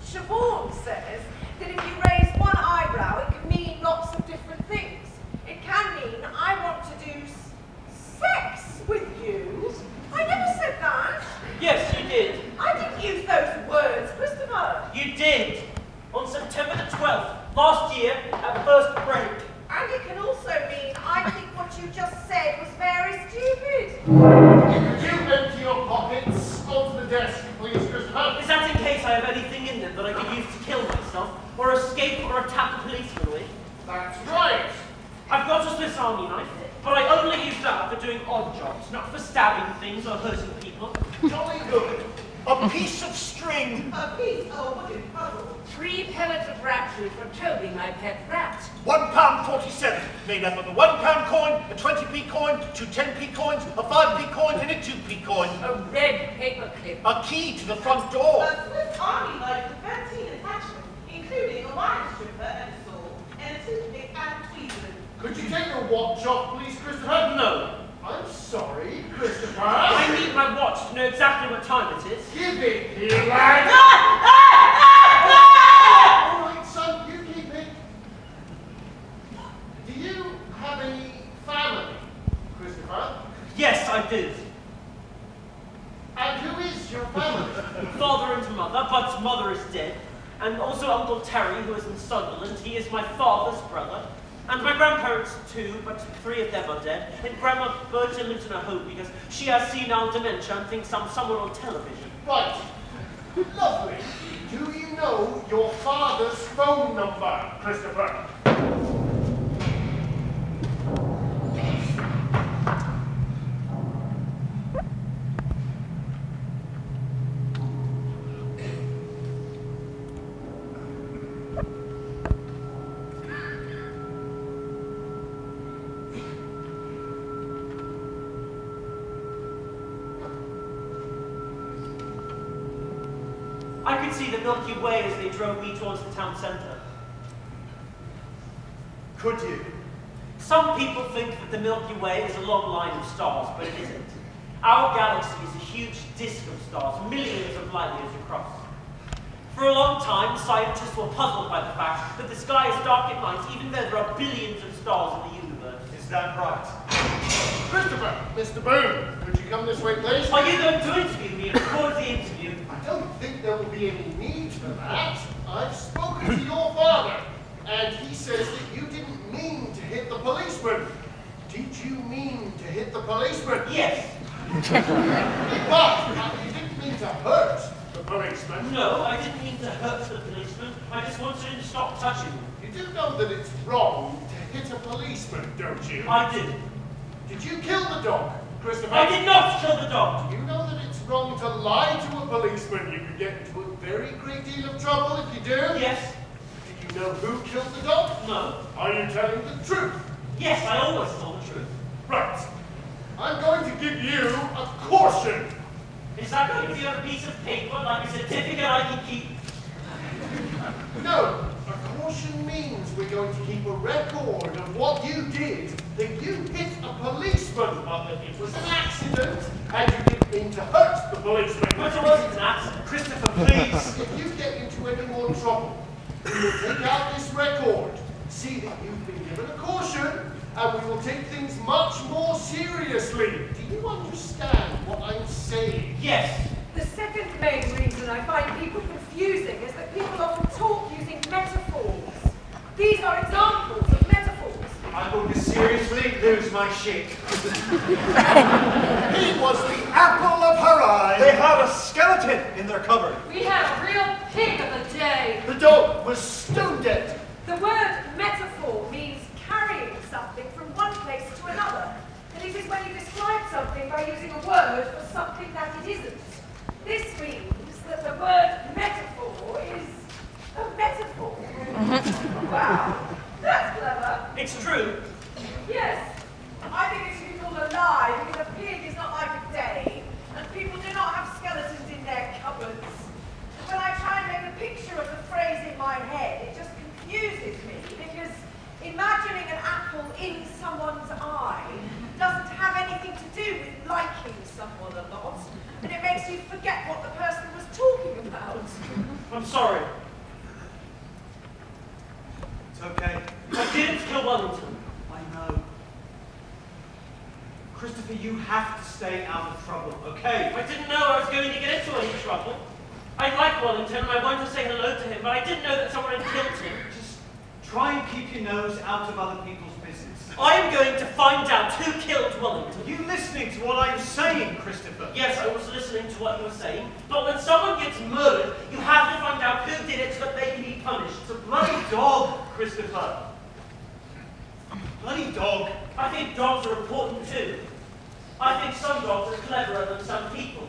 Siobhan says that if you raise one eyebrow, it can mean lots of different things. It can mean I want to do sex with you. I never said that. Yes, you did. I didn't use those words, Christopher. You did. On September the 12th, last year, at first break. And it can also mean I think what you just said was very stupid. You empty your pockets onto the desk, please, Christopher. Is that in case I have anything in them that I could use to kill myself, or escape or attack a policeman with? That's right. I've got a Swiss Army knife, but I only use that for doing odd jobs, not for stabbing things or hurting people. Jolly good. A piece of string. A piece of wooden puzzle. 3 pellets of rat food for Toby, my pet rat. £1.47, made up of a £1 coin, a 20p coin, 2 10p coins, a 5p coin, and a 2p coin. A red paper clip. A key to the front door. A Swiss Army knife with 13 attachments, including a wire stripper and a saw, and a toothpick and tweezers. you take your watch off, please, Christopher? No. I'm sorry, Christopher. I need my watch to know exactly what time it is. Give it here, lad. All right, son, you keep it. Do you have any family, Christopher? Yes, I do. And who is your family? Father and mother. Bud's mother is dead. And also Uncle Terry, who is in Sunderland. He is my father's brother. And my grandparents too, but 3 of them are dead. And Grandma Burton lives in a home because she has senile dementia and thinks I'm someone on television. Right. Lovely. Do you know your father's phone number, Christopher? I could see the Milky Way as they drove me towards the town centre. Could you? Some people think that the Milky Way is a long line of stars, but it isn't. Our galaxy is a huge disk of stars, millions of light years across. For a long time, scientists were puzzled by the fact that the sky is dark at night, even though there are billions of stars in the universe. Is that right? Christopher, Mr. Boone, could you come this way, please? Are you going to interview me and record the interview? I don't think there will be any need for that. I've spoken to your father, and he says that you didn't mean to hit the policeman. Did you mean to hit the policeman? Yes. But you didn't mean to hurt the policeman. No, I didn't mean to hurt the policeman. I just wanted him to stop touching me. You do know that it's wrong to hit a policeman, don't you? I did. Did you kill the dog, Christopher? I did not kill the dog. You know that it's wrong to lie to a policeman. You could get into a very great deal of trouble if you do. Yes. Did you know who killed the dog? No. Are you telling the truth? Yes, I always tell the truth. Right. I'm going to give you a caution. Is that going to be on a piece of paper, like a certificate I can keep? No. A caution means we're going to keep a record of what you did. That you hit a policeman, but it was an accident, and you didn't mean to hurt the policeman. But it wasn't an accident. Christopher, please. If you get into any more trouble, we will take out this record, see that you've been given a caution, and we will take things much more seriously. Do you understand what I'm saying? Yes. The second main reason I find people confusing is that people often talk using metaphors. These are examples of metaphors. I'm going to seriously lose my shit. He was the apple of her eye. They had a skeleton in their cupboard. We had a real pig of a day. The dog was stone dead. The word metaphor means carrying something from one place to another. And it is when you describe something by using a word for something that it isn't. This means that the word metaphor is a metaphor. Wow, that's clever. It's true. Yes, I think it should be called a lie because a pig is not like a day, and people do not have skeletons in their cupboards. When I try and make a picture of the phrase in my head, it just confuses me because imagining an apple in someone's eye doesn't have anything to do with liking someone a lot, and it makes you forget what the person was talking about. I'm sorry. It's okay. I didn't kill Wellington. I know. Christopher, you have to stay out of trouble, okay? I didn't know I was going to get into any trouble. I like Wellington and I wanted to say hello to him, but I didn't know that someone had killed him. Just try and keep your nose out of other people's business. I am going to find out who killed Wellington. Are you listening to what I'm saying, Christopher? Yes, I was listening to what you were saying, but when someone gets murdered, you have to find out who did it so that they can be punished. It's a bloody dog, Christopher. Bloody dog. I think dogs are important too. I think some dogs are cleverer than some people.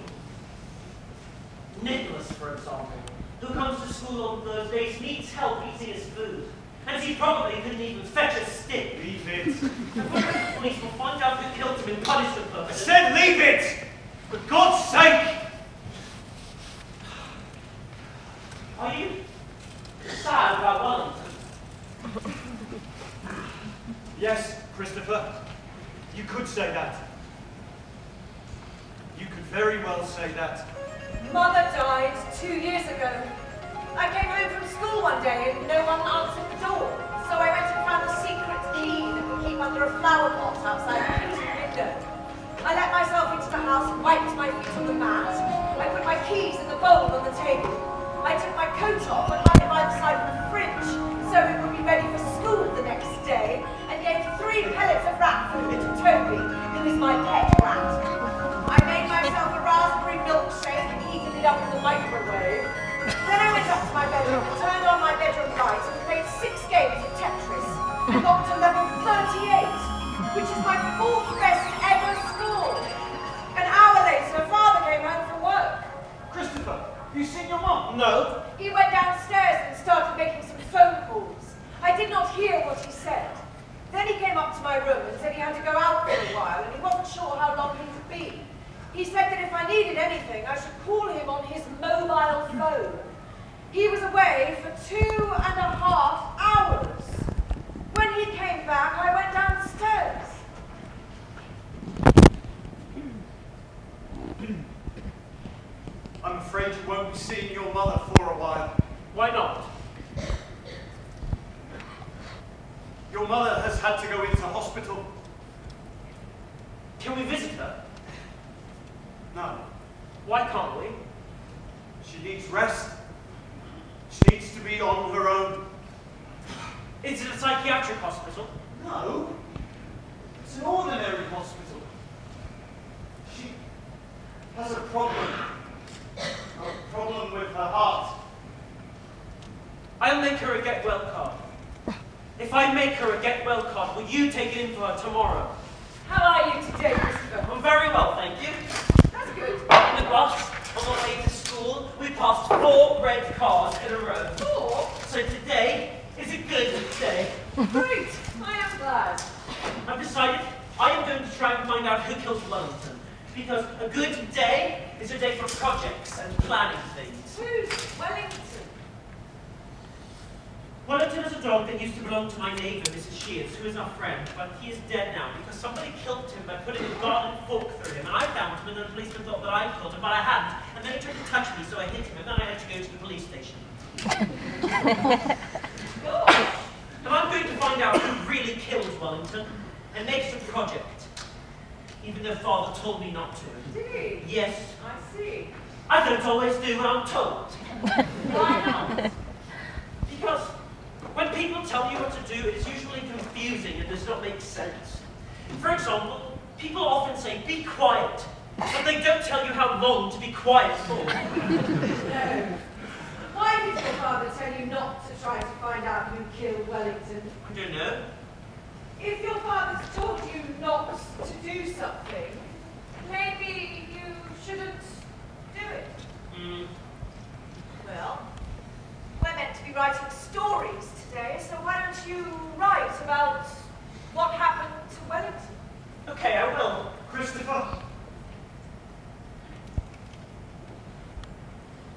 Nicholas, for example, who comes to school on Thursdays, needs help eating his food. And he probably couldn't even fetch a stick. Leave it. The police will find out who killed him and punish the I person. said leave it! For God's sake! Are you sad about Wellington? Yes, Christopher, you could say that. You could very well say that. Mother died 2 years ago. I came home from school one day and no one answered the door. So I went and found the secret key that we keep under a flower pot outside the kitchen window. I let myself into the house, wiped my feet on the mat. I put my keys in the bowl on the table. I took my coat off and hung it by the side of the fridge so it would be ready for school the next day, and gave 3 pellets of rat food to Toby, who is my pet rat. I made myself a raspberry milkshake and heated it up in the microwave. Then I went up to my bedroom and turned on my bedroom light and played 6 games of Tetris and got to level 38, which is my 4th best ever score. An hour later, Father came home from work. Christopher, have you seen your mum? No. He went downstairs and started making some phone calls. I did not hear what he said. Then he came up to my room and said he had to go out for a while and he wasn't sure how long he would be. He said that if I needed anything, I should call him on his mobile phone. He was away for 2.5 hours. When he came back, I went downstairs. I'm afraid you won't be seeing your mother for a while. Why not? Your mother has had to go into hospital. Can we visit her? No. Why can't we? She needs rest. She needs to be on her own. Is it a psychiatric hospital? No. It's an ordinary hospital. She has a problem. A problem with her heart. I'll make her a get well card. If I make her a get well card, will you take it in for her tomorrow? How are you today, Christopher? I'm very well, thank you. That's good. In the bus, on the way to school, we passed 4 red cars in a row. 4? So today is a good day. Great. I am glad. I've decided I am going to try and find out who killed Wellington. Because a good day is a day for projects and planning things. Who's Wellington? Wellington is a dog that used to belong to my neighbour, Mrs. Shears, who is our friend, but he is dead now because somebody killed him by putting a garden fork through him. And I found him, and the policeman thought that I killed him, but I hadn't. And then he tried to touch me, so I hit him, and then I had to go to the police station. And I'm going to find out who really killed Wellington and make it a project, even though Father told me not to. Did he? Yes, I see. I don't always do what I'm told. Why not? Because when people tell you what to do, it is usually confusing and does not make sense. For example, people often say, be quiet, but they don't tell you how long to be quiet for. No. Why did your father tell you not to try to find out who killed Wellington? I don't know. If your father's told you not to do something, maybe you shouldn't do it. Well, we're meant to be writing stories today, so why don't you write about what happened to Wellington? Okay, I will. Christopher.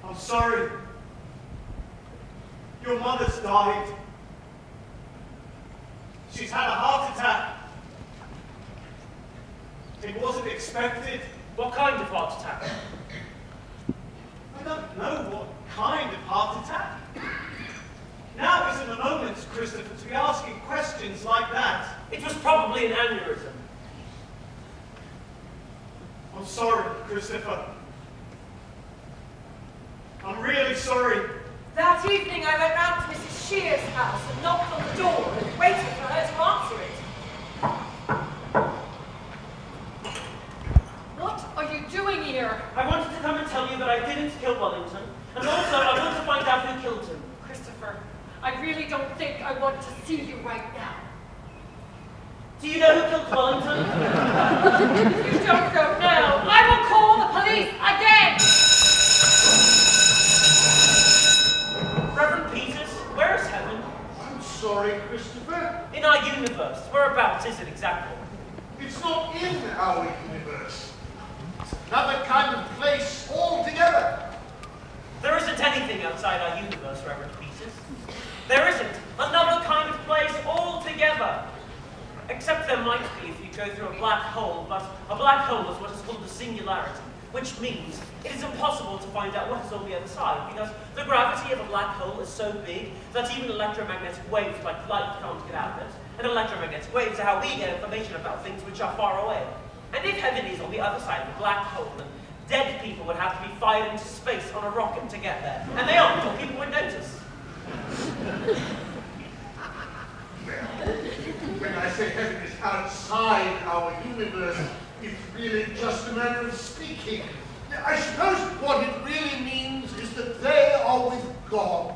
I'm sorry. Your mother's died. She's had a heart attack. It wasn't expected. What kind of heart attack? I don't know what kind of heart attack. Now isn't the moment, Christopher, to be asking questions like that. It was probably an aneurysm. I'm sorry, Christopher. I'm really sorry. That evening I went round to Mrs. Shears' house and knocked on the door and waited for her to answer it. What are you doing here? I wanted to come and tell you that I didn't kill Wellington, and also I want to find out who killed him. Christopher, I really don't think I want to see you right now. Do you know who killed Wellington? You don't go now. I will call the police again! Reverend Peters, where is heaven? I'm sorry, Christopher. In our universe. Whereabouts is it exactly? It's not in our universe. It's another kind of place altogether. There isn't anything outside our universe, Reverend Peters. There isn't another kind of place altogether. Except there might be if you go through a black hole, but a black hole is what is called a singularity, which means it is impossible to find out what is on the other side, because the gravity of a black hole is so big that even electromagnetic waves like light can't get out of it. And electromagnetic waves are how we get information about things which are far away. And if heaven is on the other side of the black hole, then dead people would have to be fired into space on a rocket to get there. And they aren't, or people would notice. When I say heaven is outside our universe, it's really just a manner of speaking. I suppose what it really means is that they are with God.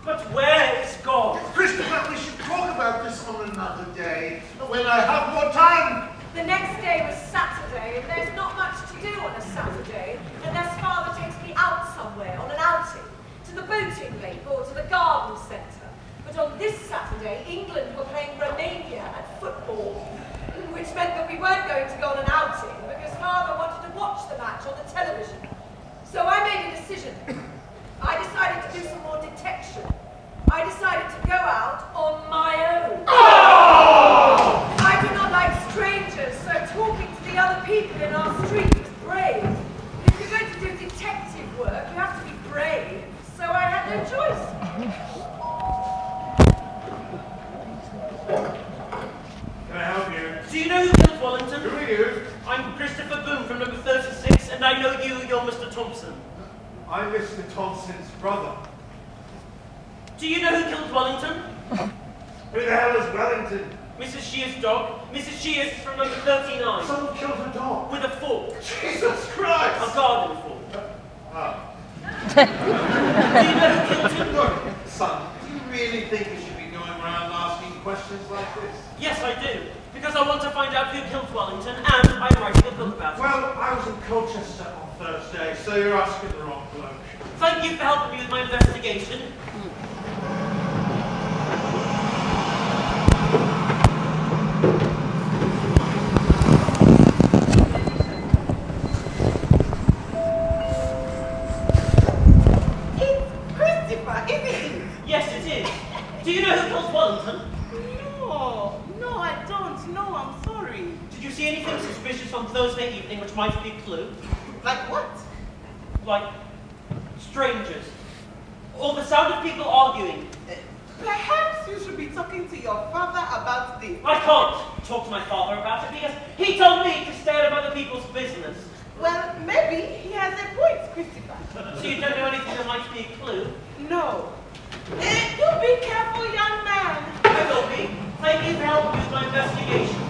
But where is God? Christopher, we should talk about this on another day, when I have more time. The next day was Saturday, and there's not much to do on a Saturday unless Father takes me out somewhere on an outing, to the boating lake or to the garden centre. But on this Saturday, England were playing Romania at football, which meant that we weren't going to go on an outing because Father wanted to watch the match on the television. So I made a decision. I decided to do some more detection. I decided to go out on my own. Oh! I do not like strangers, so talking to the other people in our street was brave. If you're going to do detective work, you have to be brave. So I had no choice. Can I help you? Do you know who killed Wellington? Who are you? I'm Christopher Boone from number 36, and I know you're Mr. Thompson. I'm Mr. Thompson's brother. Do you know who killed Wellington? Who the hell is Wellington? Mrs. Shears' dog. Mrs. Shears from number 39. Someone killed her dog. With a fork. Jesus Christ! A garden fork. Do Ah. you know who killed him? Look, son, do you really think we should be going around asking questions like this? Yes, I do. Because I want to find out who killed Wellington, and I'm writing a book about it. Well, I was in Colchester on Thursday, so you're asking the wrong bloke. Thank you for helping me with my investigation. It's Christopher, isn't it? Yes, it is. Do you know who killed Wellington? No, I don't. No, I'm sorry. Did you see anything suspicious on Thursday evening which might be a clue? Like what? Like strangers? Or the sound of people arguing? Perhaps you should be talking to your father about this. I can't talk to my father about it because he told me to stay out of other people's business. Well, maybe he has a point, Christopher. So you don't know anything that might be a clue? No. You be careful, young man. I will be. Thank you for helping me with my investigation.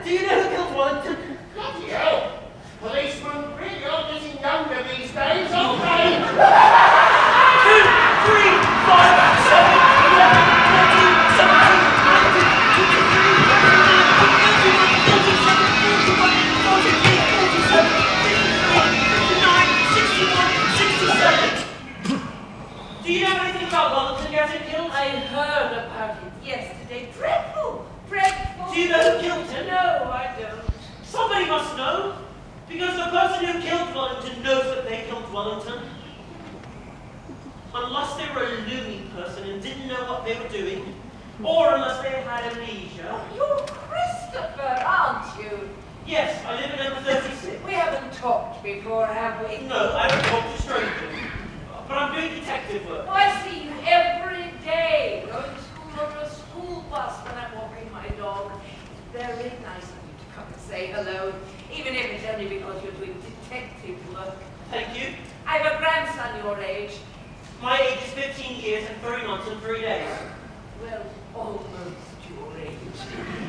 Do you know who killed Wellington? Bloody hell! Policemen really aren't getting younger these days, aren't they? 2, 3, 5, 7, 11, 13, 17, 19, 23, 24, 25, 26, 27, 58, 59, 61, 67. Do you know anything about Wellington getting killed? I heard about it yesterday. Dreadful! Dreadful! Do you know who killed him? No, I don't. Somebody must know, because the person who killed Wellington knows that they killed Wellington. Unless they were a loony person and didn't know what they were doing, or unless they had amnesia. You're Christopher, aren't you? Yes, I live in number 36. We haven't talked before, have we? No, I don't talk to strangers. But I'm doing detective work. Oh, I see you every day, going to school on a school bus when I'm walking my dog. It's very nice of you to come and say hello, even if it's only because you're doing detective work. Thank you. I have a grandson your age. My age is 15 years and 3 months and 3 days. Well, almost your age.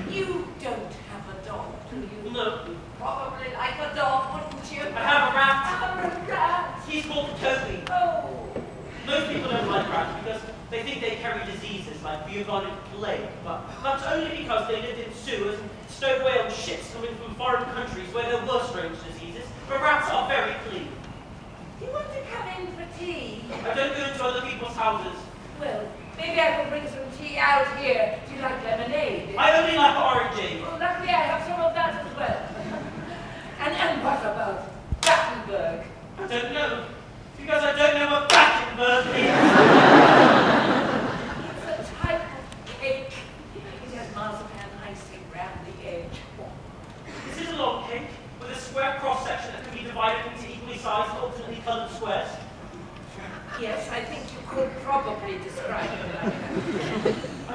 You don't have a dog, do you? No. Probably like a dog, wouldn't you? I have a rat. A rat. He's called Toby. Oh. Most people don't like rats because they think they carry diseases like bubonic plague, Christopher, not only because they lived in sewers and stowed away on ships coming from foreign countries where there were strange diseases, but rats are very clean. Do you want to come in for tea? I don't go into other people's houses. Well, maybe I can bring some tea out here. Do you like lemonade? I only like orangeade. Well, luckily I have some of that as well. And what about Battenberg? I don't know. Because I don't know what Battenberg is. It's a type of cake. It has marzipan icing round the edge. This is a long cake with a square cross-section that can be divided into equally sized, alternately coloured squares. Yes, I think you could probably describe it like that.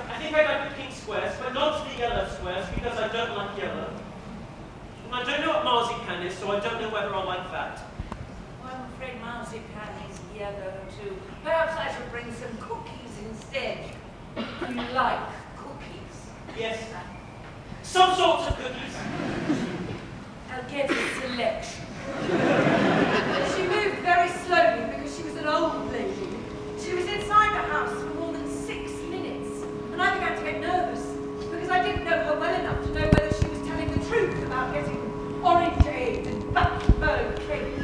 I think I like the pink squares, but not the yellow squares because I don't like yellow. And I don't know what marzipan is, so I don't know whether I like that. Well, I'm afraid marzipan is yellow too. Perhaps I should bring some cookies instead. Do you like cookies? Yes. Some sorts of cookies. I'll get a selection. She moved very slowly because she was an old lady. She was inside the house for more than 6 minutes, and I began to get nervous because I didn't know her well enough to know whether she was telling the truth about getting orangeade and Battenberg cake.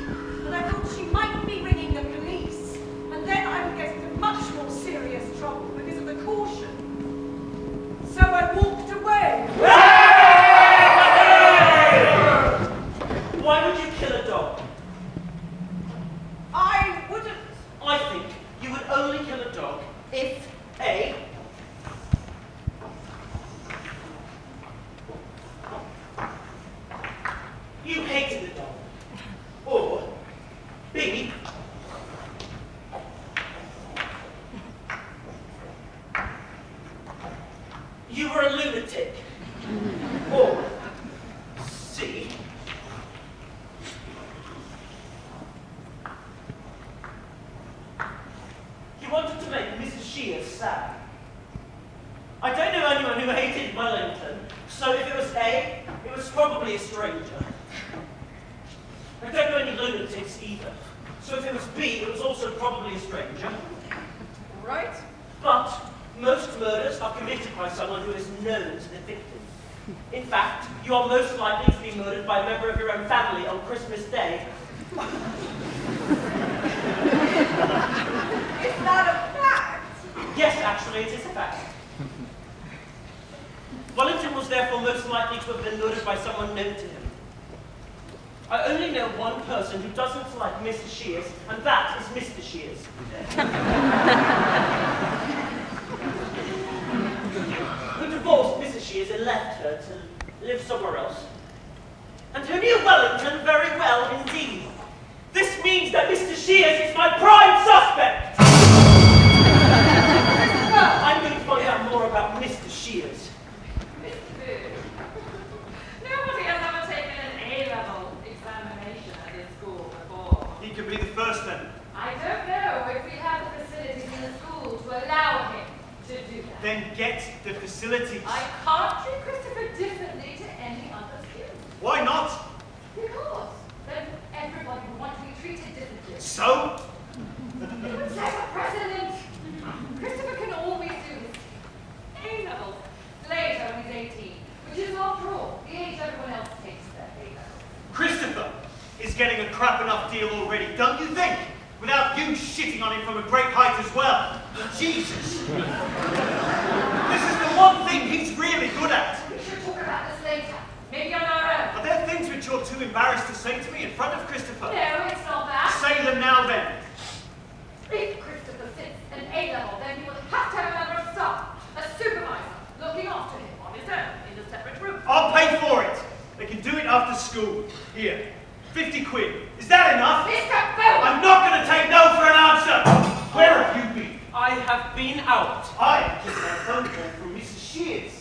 And I thought she might be ringing the police, and then I would get into much more serious trouble because of the caution. So I walked away. Why would you kill a dog? I wouldn't. I think you would only kill a dog if A, you hated the dog, or B, you were a lunatic, or C, you wanted to make Mrs. Shears sad. I don't know anyone who hated Wellington, so if it was A, it was probably a stranger. I don't know any lunatics either, so if it was B, it was also probably a stranger. Right? But most murders are committed by someone who is known to the victim. In fact, you are most likely to be murdered by a member of your own family on Christmas Day. Is that a fact? Yes, actually, it is a fact. Wellington was therefore most likely to have been murdered by someone known to him. I only know one person who doesn't like Mrs. Shears, and that is Mr. Shears. Who divorced Mrs. Shears and left her to live somewhere else. And who knew Wellington very well indeed. This means that Mr. Shears is my prime suspect! I'm going to find out more about Mr. Shears. Mr. Boone, nobody has ever taken an A-level examination at this school before. He could be the first then. I don't know if we have the facilities in the school to allow him to do that. Then get the facilities. I can't treat Christopher differently to any other student. Why not? Because then everybody would want to be treated differently. So? It would set a precedent. Christopher can always do his A-levels later when he's 18, which is, after all, the age everyone else takes their A-levels. Christopher is getting a crap enough deal already, don't you think? Without you shitting on him from a great height as well. Jesus. This is the one thing he's really good at. We should talk about this later, maybe on our own. Are there things which you're too embarrassed to say to me in front of Christopher? No, it's not that. Say them now then. If Christopher sits an A-level, then he will have to have a member of staff, a supervisor, looking after him on his own in a separate room. I'll pay for it. They can do it after school. Here, 50 quid. Is that enough? Mr. Boone! I'm not going to take no for an answer. Where have you been? I have been out. I have just had a phone call from Mrs. Shears.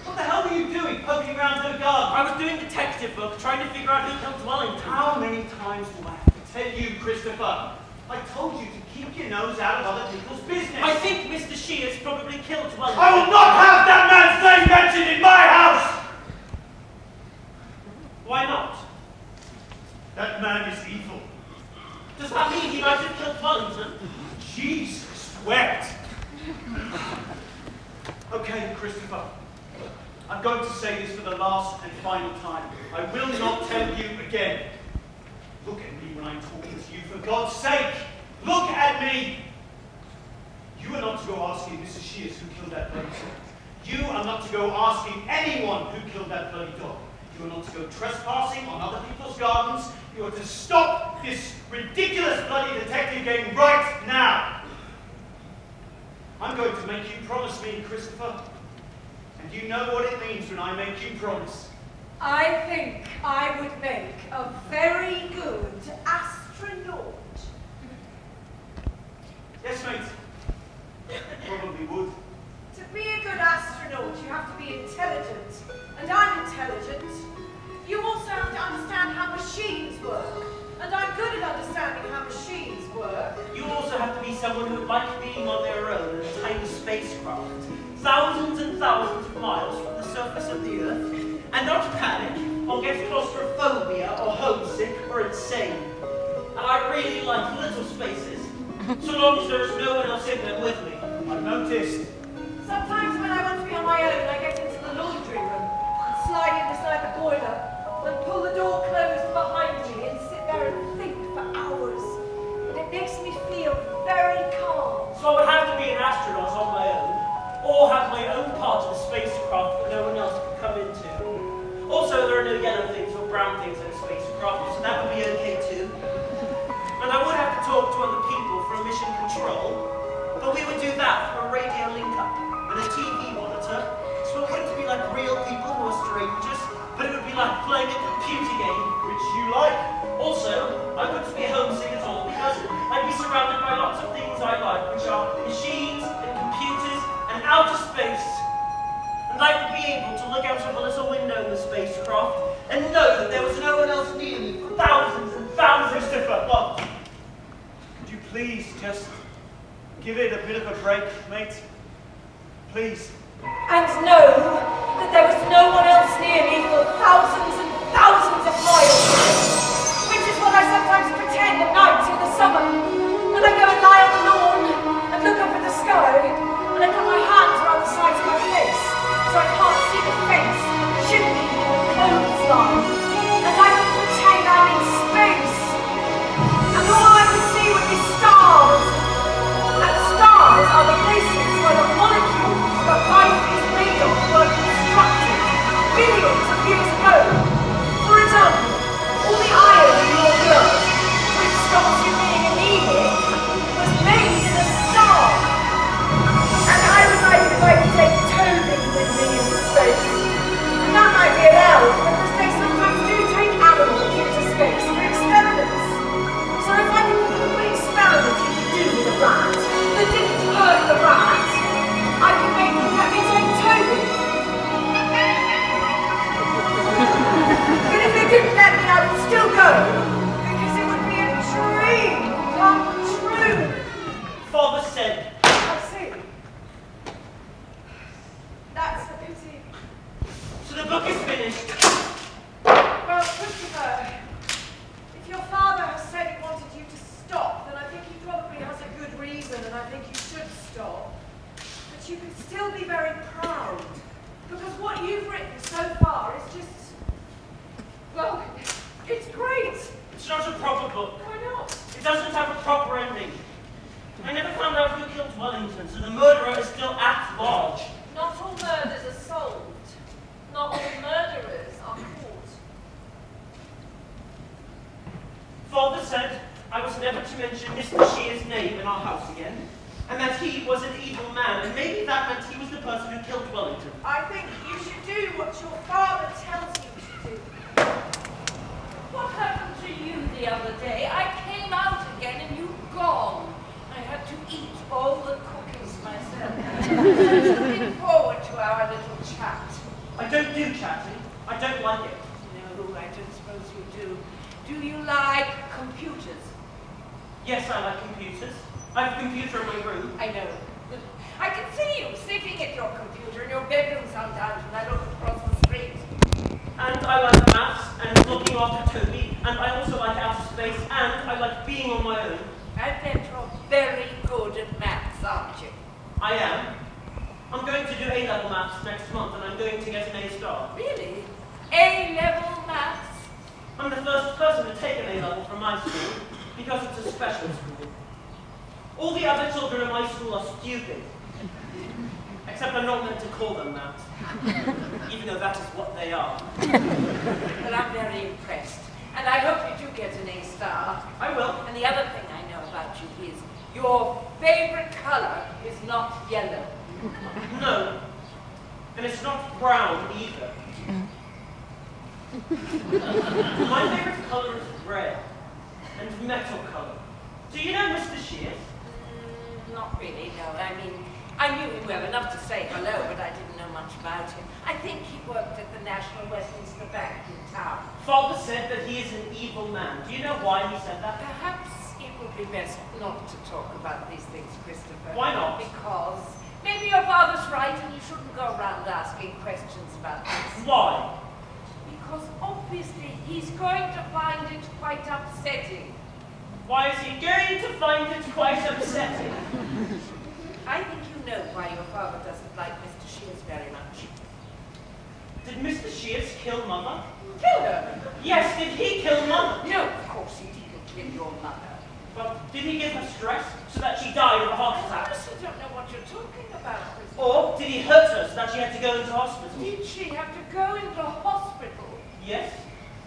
What the hell were you doing poking around her garden? I was doing detective work, trying to figure out who killed Wellington. How many times do I have to tell you, Christopher? I told you to keep your nose out of other people's business. I think Mr. Shears probably killed Wellington. I will not have that man's name mentioned in my house! Why not? That man is evil. Does that mean he might have killed Wellington? Jesus wept. Okay, Christopher. I'm going to say this for the last and final time. I will not tell you again. Look at me when I'm talking to you, for God's sake! Look at me! You are not to go asking Mrs. Shears who killed that bloody dog. You are not to go asking anyone who killed that bloody dog. You are not to go trespassing on other people's gardens. You are to stop this ridiculous bloody detective game right now. I'm going to make you promise me, Christopher. And you know what it means when I make you promise. I think I would make a very good astronaut. Yes, mate. Probably would. To be a good astronaut, you have to be intelligent. And I'm intelligent. You also have to understand how machines work. And I'm good at understanding how machines work. You also have to be someone who would like being on their own in a tiny spacecraft, thousands and thousands of miles from the surface of the Earth, and not panic or get claustrophobia or homesick or insane. And I really like little spaces, so long as there's no one else in them with me. I've noticed. Sometimes when I want to be on my own, I get into the laundry room and slide in beside the boiler and pull the door closed behind me and sit there and think for hours. And it makes me feel very calm. So I would have to be an astronaut on my own, or have my own part of the spacecraft that no one else could come into. Also, there are no yellow things or brown things in a spacecraft, so that would be okay too. And I would have to talk to other people for mission control, but we would do that through a radio link-up and a TV monitor, so it wouldn't be like real people who are strangers, but it would be like playing a computer game. Which you like. Also, I wouldn't be homesick at all because I'd be surrounded by lots of things I like, which are machines and computers and outer space. And I would be able to look out of a little window in the spacecraft and know that there was no one else near me for thousands and thousands. Christopher, what? Could you please just give it a bit of a break, mate? Please. And know that there was no one else near me for thousands and thousands of miles. Which is what I sometimes pretend at night in the summer. And I go and lie on the lawn and look up at the sky. And I put my hands around the sides of my face so I can't see the face, chimney or clothesline. And I can pretend I'm in space. And all I could see would be stars. And stars are the places where the molecules that life is made of were constructed billions of years ago. For example, all the iron in your blood, which stops you being anemic, was made in a star. And I would like if I could take Toby with me in space. And that might be allowed because they sometimes do take animals into space for experiments. So if I could think of an experiment you could do with a rat that didn't hurt the rat, I could make them let me take Toby. But if they didn't let me, I would still go, because it would be a dream come true. Father said, I see. That's a pity. so the book is finished. Well, Christopher, if your father has said he wanted you to stop, then I think he probably has a good reason, and I think you should stop. But you can still be very proud, because what you've written so far is just, well, it's great. It's not a proper book. Why not? It doesn't have a proper ending. I never found out who killed Wellington, so the murderer is still at large. Not all murders are solved. Not all murderers are caught. Father said I was never to mention Mr. Shears' name in our house again, and that he was an evil man, and maybe that meant he was the person who killed Wellington. I think you should do what your father tells you to do. What happened to you the other day? I came out again and you'd gone. I had to eat all the cookies myself. I was looking forward to our little chat. I don't do chatting. I don't like it. No, I don't suppose you do. Do you like computers? Yes, I like computers. I have a computer in my room. I know. I can see you sitting at your computer in your bedroom sometimes when I look across the street. And I like maths and looking after Toby, and I also like outer space, and I like being on my own. I bet you're very good at maths, aren't you? I am. I'm going to do A-level maths next month, and I'm going to get an A star. Really? A-level maths? I'm the first person to take an A level from my school because it's a special school. All the other children in my school are stupid. Except I'm not meant to call them that. Even though that is what they are. Well, I'm very impressed. And I hope you do get an A star. I will. And the other thing I know about you is your favorite color is not yellow. No. And it's not brown either. My favorite color is red. And metal color. Do you know Mr. Shears? Not really, no. I mean, I knew him well enough to say hello, but I didn't know much about him. I think he worked at the National Westminster Bank in town. Father said that he is an evil man. Do you know why he said that? Perhaps it would be best not to talk about these things, Christopher. Why not? Because maybe your father's right and you shouldn't go around asking questions about this. Why? Because obviously he's going to find it quite upsetting. Why is he going to find it quite upsetting? I think you know why your father doesn't like Mr. Shears very much. Did Mr. Shears kill Mother? Kill her? Yes, did he kill Mother? No, of course he didn't kill your mother. But did he give her stress so that she died of a heart I attack? honestly don't know what you're talking about, Christopher. Or did he hurt her so that she had to go into hospital? Did she have to go into hospital? Yes.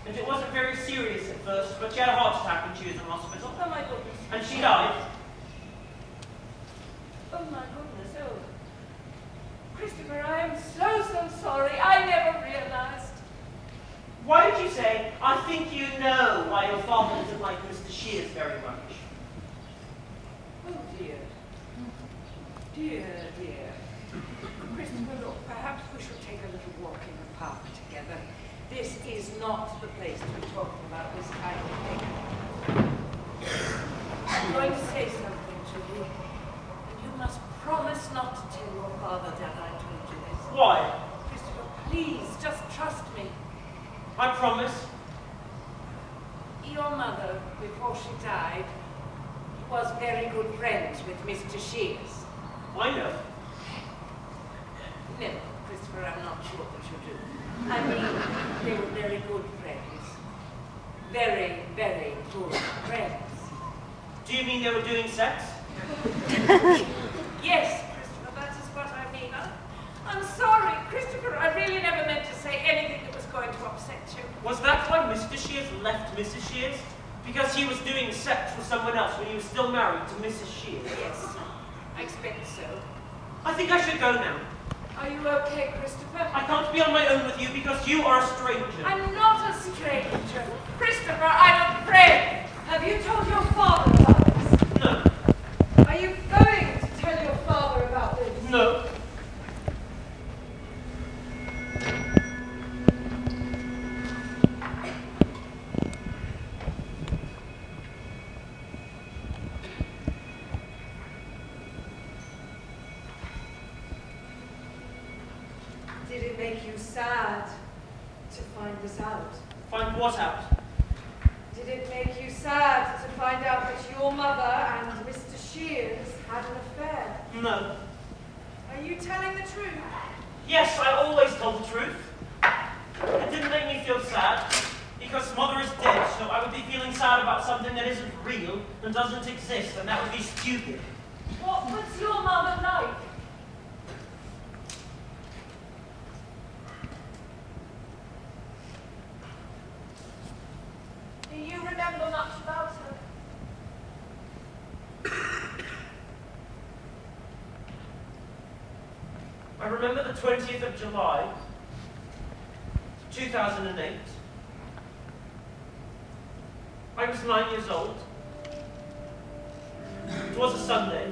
And it wasn't very serious at first, but she had a heart attack when she was in hospital. Oh my goodness. And she died. Oh my goodness, oh. Christopher, I am so sorry. I never realized. Why did you say, I think you know why your father doesn't like Mr. Shears very much? Oh dear. Dear. Christopher, look, perhaps we should take a little walk in the park together. This is not the place to be talking about this kind of thing. I'm going to say something to you, and you must promise not to tell your father that I told you this. Why? Christopher, please, just trust me. I promise. Your mother, before she died, was very good friends with Mr. Shears. I know. No, Christopher, I'm not sure that you do. I mean, they were very good friends. Very good friends. Do you mean they were doing sex? Yes, Christopher, that is what I mean. I'm sorry, Christopher, I really never meant to say anything that was going to upset you. Was that why Mr. Shears left Mrs. Shears? Because he was doing sex with someone else when he was still married to Mrs. Shears? Yes, I expect so. I think I should go now. Are you okay, Christopher? I can't be on my own with you because you are a stranger. I'm not a stranger. Christopher, I'm a friend. Have you told your father about this? No. Are you going to tell your father about this? No. Did it make you sad to find this out? Find what out? Did it make you sad to find out that your mother and Mr. Shears had an affair? No. Are you telling the truth? Yes, I always tell the truth. It didn't make me feel sad, because Mother is dead, so I would be feeling sad about something that isn't real and doesn't exist, and that would be stupid. What was your mother like? Do you remember much about her? I remember the 20th of July, 2008. I was 9 years old. It was a Sunday.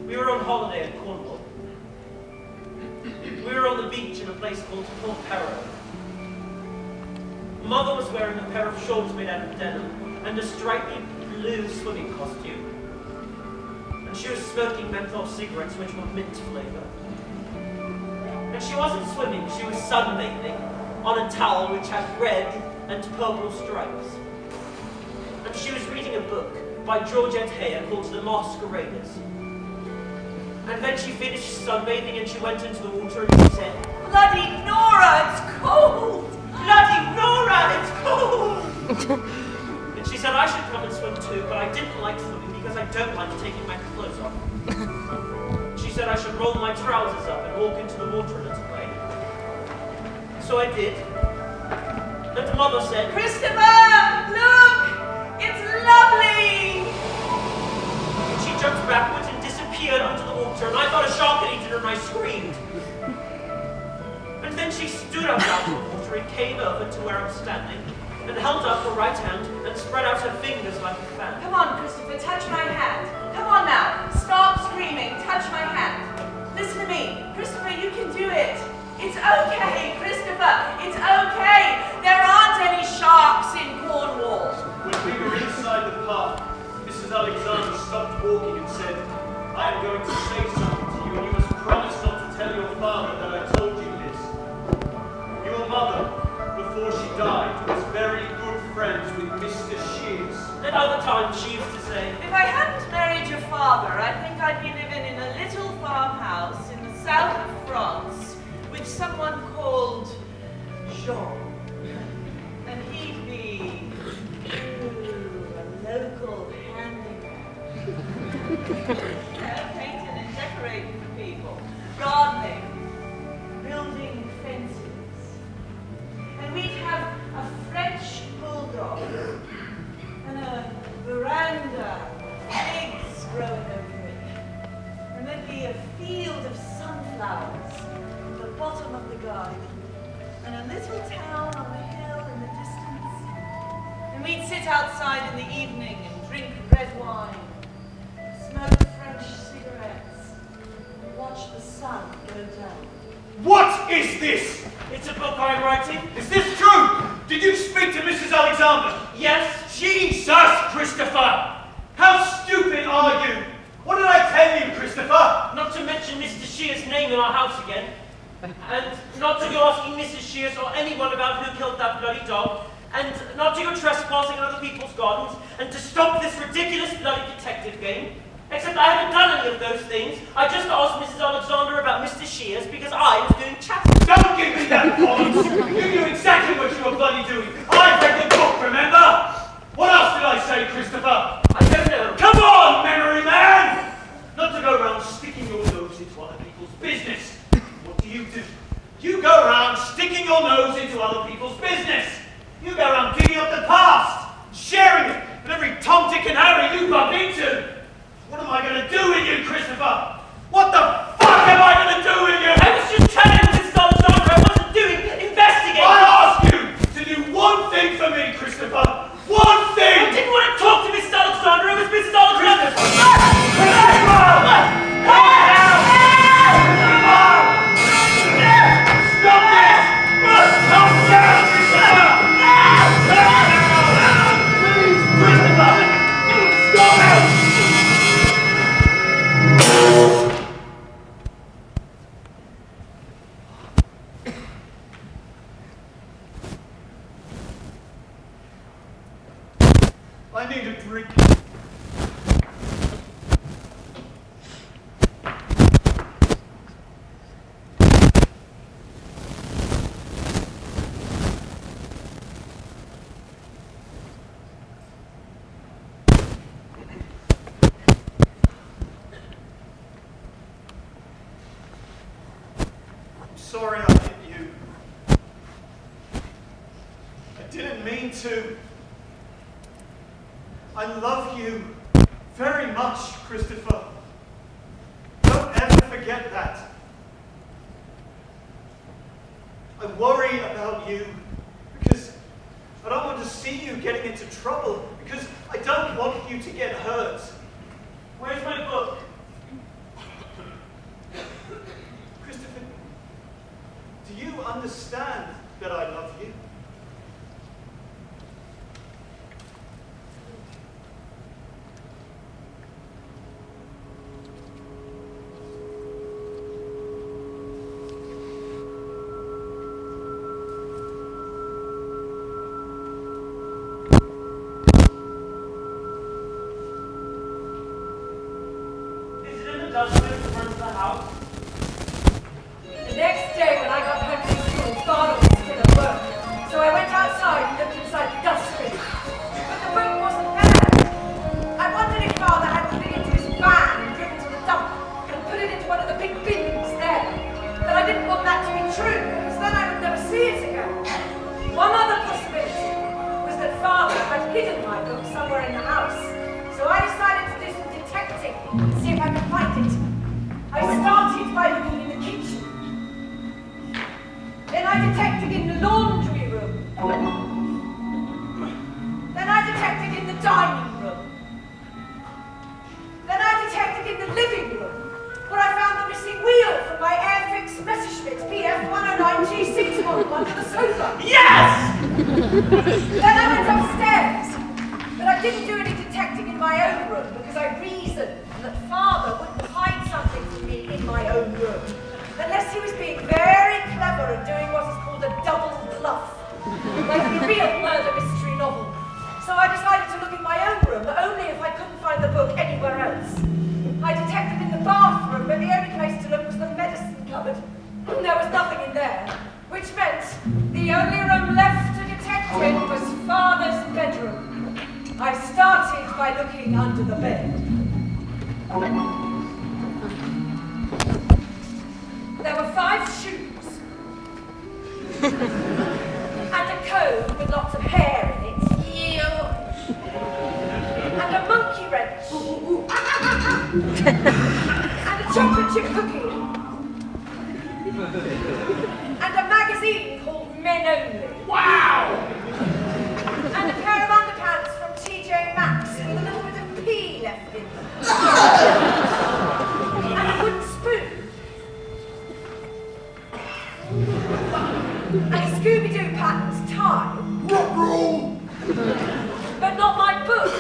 We were on holiday in Cornwall. We were on the beach in a place called Herrero. Mother was wearing a pair of shorts made out of denim and a stripy blue swimming costume. And she was smoking menthol cigarettes which were mint flavor. And she wasn't swimming, she was sunbathing on a towel which had red and purple stripes. And she was reading a book by Georgette Heyer called The Masqueraders. And then she finished sunbathing and she went into the water and she said, Bloody Nora, it's cold! Bloody Nora, it's cold! And she said I should come and swim too, but I didn't like swimming because I don't like taking my clothes off. She said I should roll my trousers up and walk into the water a little way. So I did. And Mother said, Christopher, look! It's lovely! And she jumped backwards and disappeared under the water, and I thought a shark had eaten her and I screamed. And then she stood up out of the water and came over to where I'm standing and held up her right hand and spread out her fingers like a fan. Come on, Christopher, touch my hand. Come on now. Stop screaming. Touch my hand. Listen to me. Christopher, you can do it. It's okay, Christopher. It's okay. There aren't any sharks in Cornwall. When we were inside the park, Mrs. Alexander stopped walking and said, I am going to say something to you, and you must promise not to tell your father that I told you this. Your mother, before she died, was very good friends with Mr. Shears. And other times she used to say, If I hadn't married your father, I think I'd be living in a little farmhouse in the south of France with someone called Jean. And he'd be a local handyman. Painting and decorating for people, gardening, building fences. And we'd have a French bulldog and a veranda, pigs growing over it. And there'd be a field of sunflowers at the bottom of the garden, and a little town on the hill in the distance. And we'd sit outside in the evening and drink red wine, smoke French cigarettes, and watch the sun go down. What is this? it's a book I'm writing. Is this true? Did you speak to Mrs. Alexander? Yes. Jesus, Christopher! How stupid are you? What did I tell you, Christopher? Not to mention Mr. Shears' name in our house again. And not to go asking Mrs. Shears or anyone about who killed that bloody dog. And not to go trespassing on other people's gardens. And to stop this ridiculous bloody detective game. Except I haven't done any of those things. I just asked Mrs. Alexander about Mr. Shears because I was doing chatting. Don't give me that bollocks! You knew exactly what you were bloody doing. I read the book, remember? What else did I say, Christopher? I don't know. Come on, memory man! Not to go around sticking your nose into other people's business. What do? You go around sticking your nose into other people's business. You go around digging up the past, sharing it with every Tom, Dick and Harry you bump into. What am I going to do with you, Christopher? What the fuck am I going to do with you? I was just chatting with Mrs. Alexander. I wasn't doing investigating. I asked you to do one thing for me, Christopher. One thing! I didn't want to talk to Mrs. Alexander. It was Mrs. Alexander. Stop this! Calm down, Christopher! Please, Christopher! Stop it! I need a drink. I'm sorry I hit you. I didn't mean to. I love you very much, Christopher. Don't ever forget that. I worry about you because I don't want to see you getting into trouble because I don't want you to get hurt. Where's my book? Christopher, do you understand that I love you? Is it in the dustbin in front of the that to be true, because then I would never see it again. One other possibility was that Father had hidden my book somewhere in the house. So I decided to do some detecting and see if I could find it. I started by looking in the kitchen. Then I detected in the laundry room. Then I detected in the dining room. Then I detected in the living room, where I found the missing wheel from my Airfix Messerschmitt PF109G6 model under the sofa. Yes! Then I went upstairs, but I didn't do any detecting in my own room because I reasoned that Father wouldn't hide something from me in my own room, unless he was being very clever and doing what is called a double bluff, like a real murder mystery novel. So I decided to look in my own room, but only if I couldn't find the book anywhere else. I detected in the bathroom, but the only place to look was the medicine cupboard. There was nothing in there, which meant the only room left to detect in was Father's bedroom. I started by looking under the bed. There were 5 shoes, and a comb with lots of hair in it, and a monkey wrench, and a chocolate chip cookie, and a magazine called Men Only. Wow! And a pair of underpants from TJ Maxx with a little bit of pee left in them. And a wooden spoon. And a Scooby-Doo patterned tie. But not my book.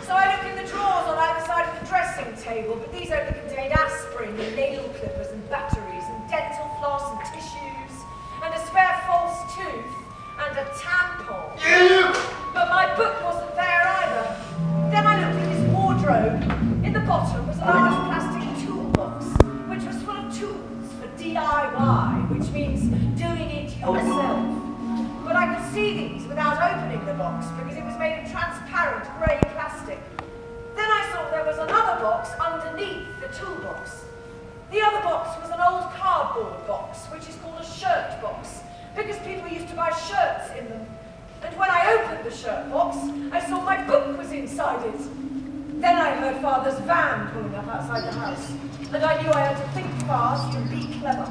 So I looked in the drawers on either side of the dressing table, but these only contained aspirin and nail clippers and batteries and dental floss and tissues and a spare false tooth and a tampon. But my book wasn't there either. Then I looked in this wardrobe. In the bottom was a large plastic toolbox, which was full of tools for DIY, which means doing it yourself. But I could see these without opening the box because it was made of transparent grey plastic. Then I saw there was another box underneath the toolbox. The other box was an old cardboard box, which is called a shirt box, because people used to buy shirts in them. And when I opened the shirt box, I saw my book was inside it. Then I heard Father's van pulling up outside the house, and I knew I had to think fast and be clever.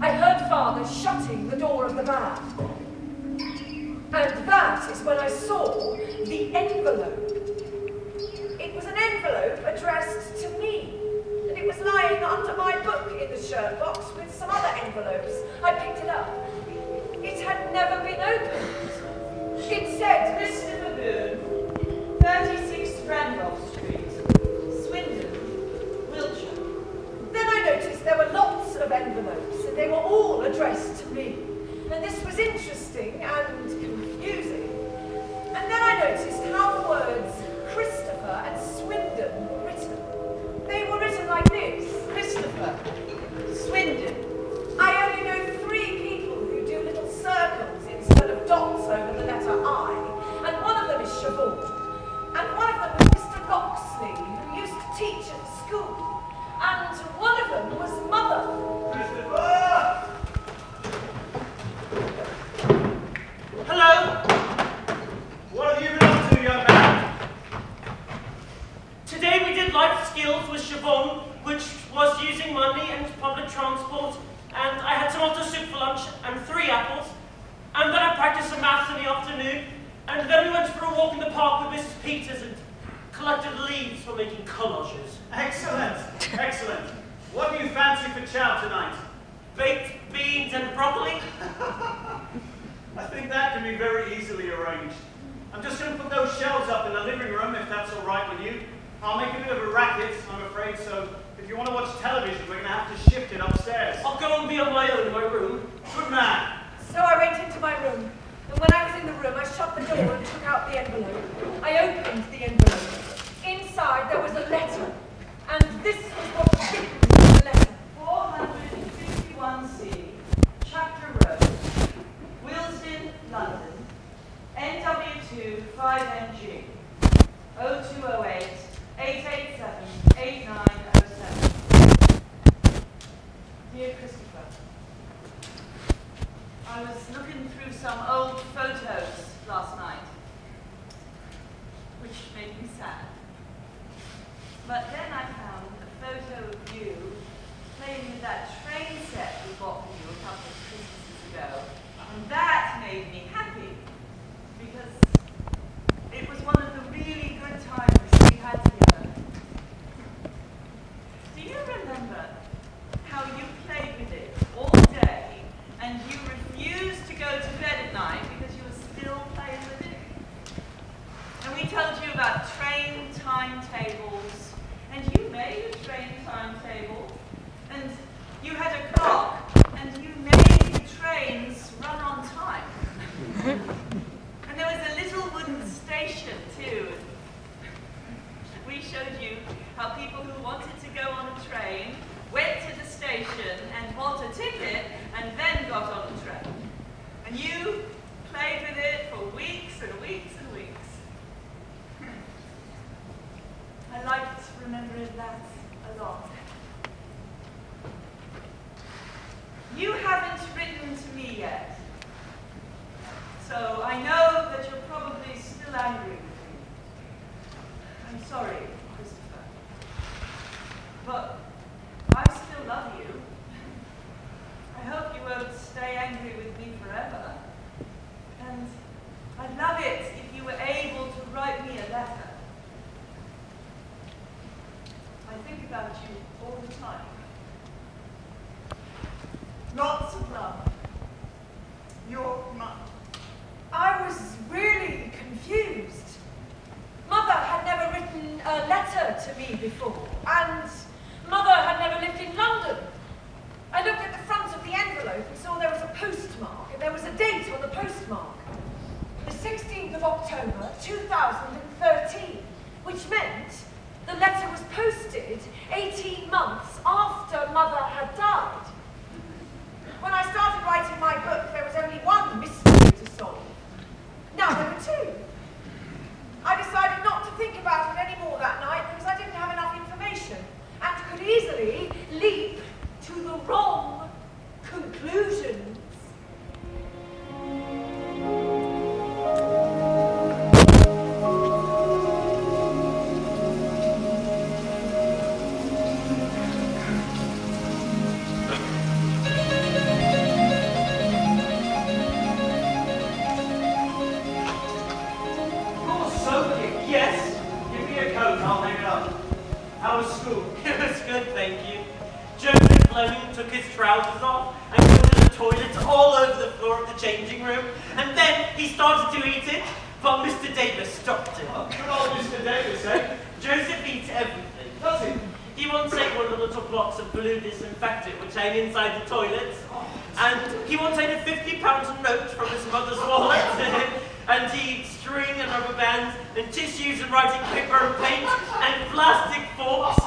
I heard Father shutting the door of the van. And that is when I saw the envelope. It was an envelope addressed to me, and it was lying under my book in the shirt box with some other envelopes. I picked it up. It had never been opened. It said, Christopher Boone, 36 Randolph Street, Swindon, Wiltshire. Then I noticed there were lots of envelopes, and they were all addressed to me. And this was interesting and confusing. And then I noticed how the words Christopher and Swindon were written. They were written like this: Christopher, Swindon. I only know 3 people who do little circles instead of dots over the letter I, and one of them is Siobhan. And one of them was Mr. Loxley, who used to teach at school. And one of them was Mother. Christopher! Hello? What have you been up to, young man? Today we did life skills with Siobhan, which was using money and public transport, and I had tomato soup for lunch and 3 apples, and then I practiced some maths in the afternoon, and then we went for a walk in the park with Mrs. Peters and collected leaves for making collages. Excellent, excellent. What do you fancy for chow tonight? Baked beans and broccoli. I think that can be very easily arranged. I'm just going to put those shelves up in the living room, if that's all right with you. I'll make a bit of a racket, I'm afraid, so if you want to watch television, we're going to have to shift it upstairs. I'll go and be on my own in my room. Good man. So I went into my room, and when I was in the room, I shut the door and took out the envelope. I opened the envelope. Inside there was a letter, and this was what was written in the letter. 451C, Chapter Road, Willesden, London, NW2 5NG, 0208 887 8907. Dear Christopher, I was looking through some old photos last night, which made me sad. But then I found a photo of you playing with that train set we bought for you a couple of Christmases ago. And that made me happy, because it was one of the really good times we had together. Do you remember how you played with it all day, and you refused to go to bed at night because you were still playing with it? And we told you about train timetables, and you made a train timetable, and you had a clock, and you made the trains run on time. And there was a little wooden station too. We showed you how people who wanted to go on a train went to the station and bought a ticket and then got on the train. And you played with it for weeks and weeks and weeks. I liked remembering that a lot. You haven't written to me yet, so I know that you're probably still angry with me. I'm sorry, Christopher, but I still love you. I hope you won't stay angry with me forever. And I'd love it if you were able to write me a letter. I think about you all the time. Lots of love. Your Mum. I was really confused. Mother had never written a letter to me before, and Mother had never lived in London. I looked at the front of the envelope and saw there was a postmark, and there was a date on the postmark. The 16th of October, 2013, which meant the letter was posted 18 months after Mother had died. When I started writing my book, there was only one mystery to solve. Now there were two. I decided not to think about it anymore that night because I didn't have enough information and could easily leap to the wrong conclusions. How was school? It was good, thank you. Joseph Fleming took his trousers off and go to the toilets all over the floor of the changing room, and then he started to eat it, but Mr. Davis stopped him. Oh, good old Mr. Davis, eh? Joseph eats everything. Does he? He won't take one of the little blocks of blue disinfectant which hang inside the toilets, and he won't take a £50 note from his mother's wallet, and he eats string and rubber bands, and tissues and writing paper and paint, and plastic forks.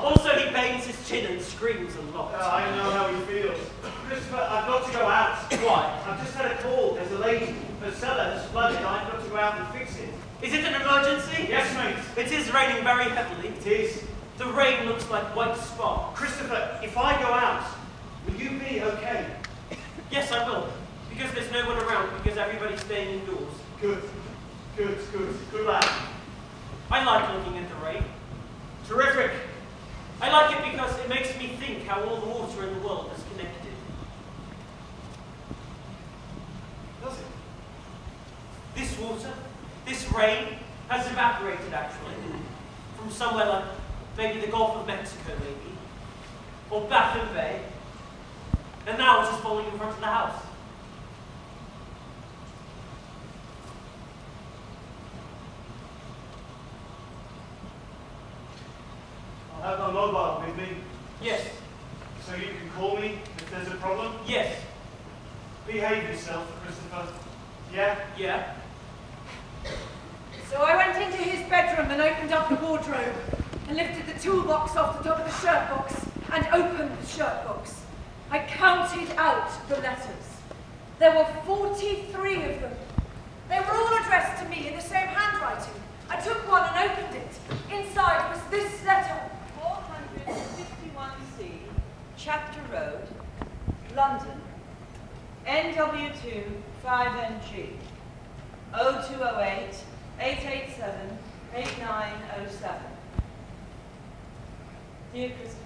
Also, he bangs his chin and screams a lot. I know how he feels. Christopher, I've got to go out. Why? I've just had a call. There's a lady. Her cellar has flooded. I've got to go out and fix it. Is it an emergency? Yes, mate. It is raining very heavily. It is. The rain looks like white sparks. Christopher, if I go out, will you be okay? Yes, I will. Because there's no one around, because everybody's staying indoors. Good. Good, good. Good lad. I like looking at the rain. Terrific. I like it because it makes me think how all the water in the world is connected. Does it? This water, this rain, has evaporated actually. From somewhere like maybe the Gulf of Mexico maybe. Or Baffin Bay. And now it's just falling in front of the house. I'll have my mobile with me, Yes, so you can call me if there's a problem. yes, Behave yourself, Christopher. Yeah? yeah. So I went into his bedroom and opened up the wardrobe and lifted the toolbox off the top of the shirt box and opened the shirt box. I counted out the letters. There were 43 of them. They were all addressed to me in the same handwriting. I took one and opened it. Inside was this letter. 461C, Chapter Road, London, NW2 5NG 0208 887 8907. Dear Christopher,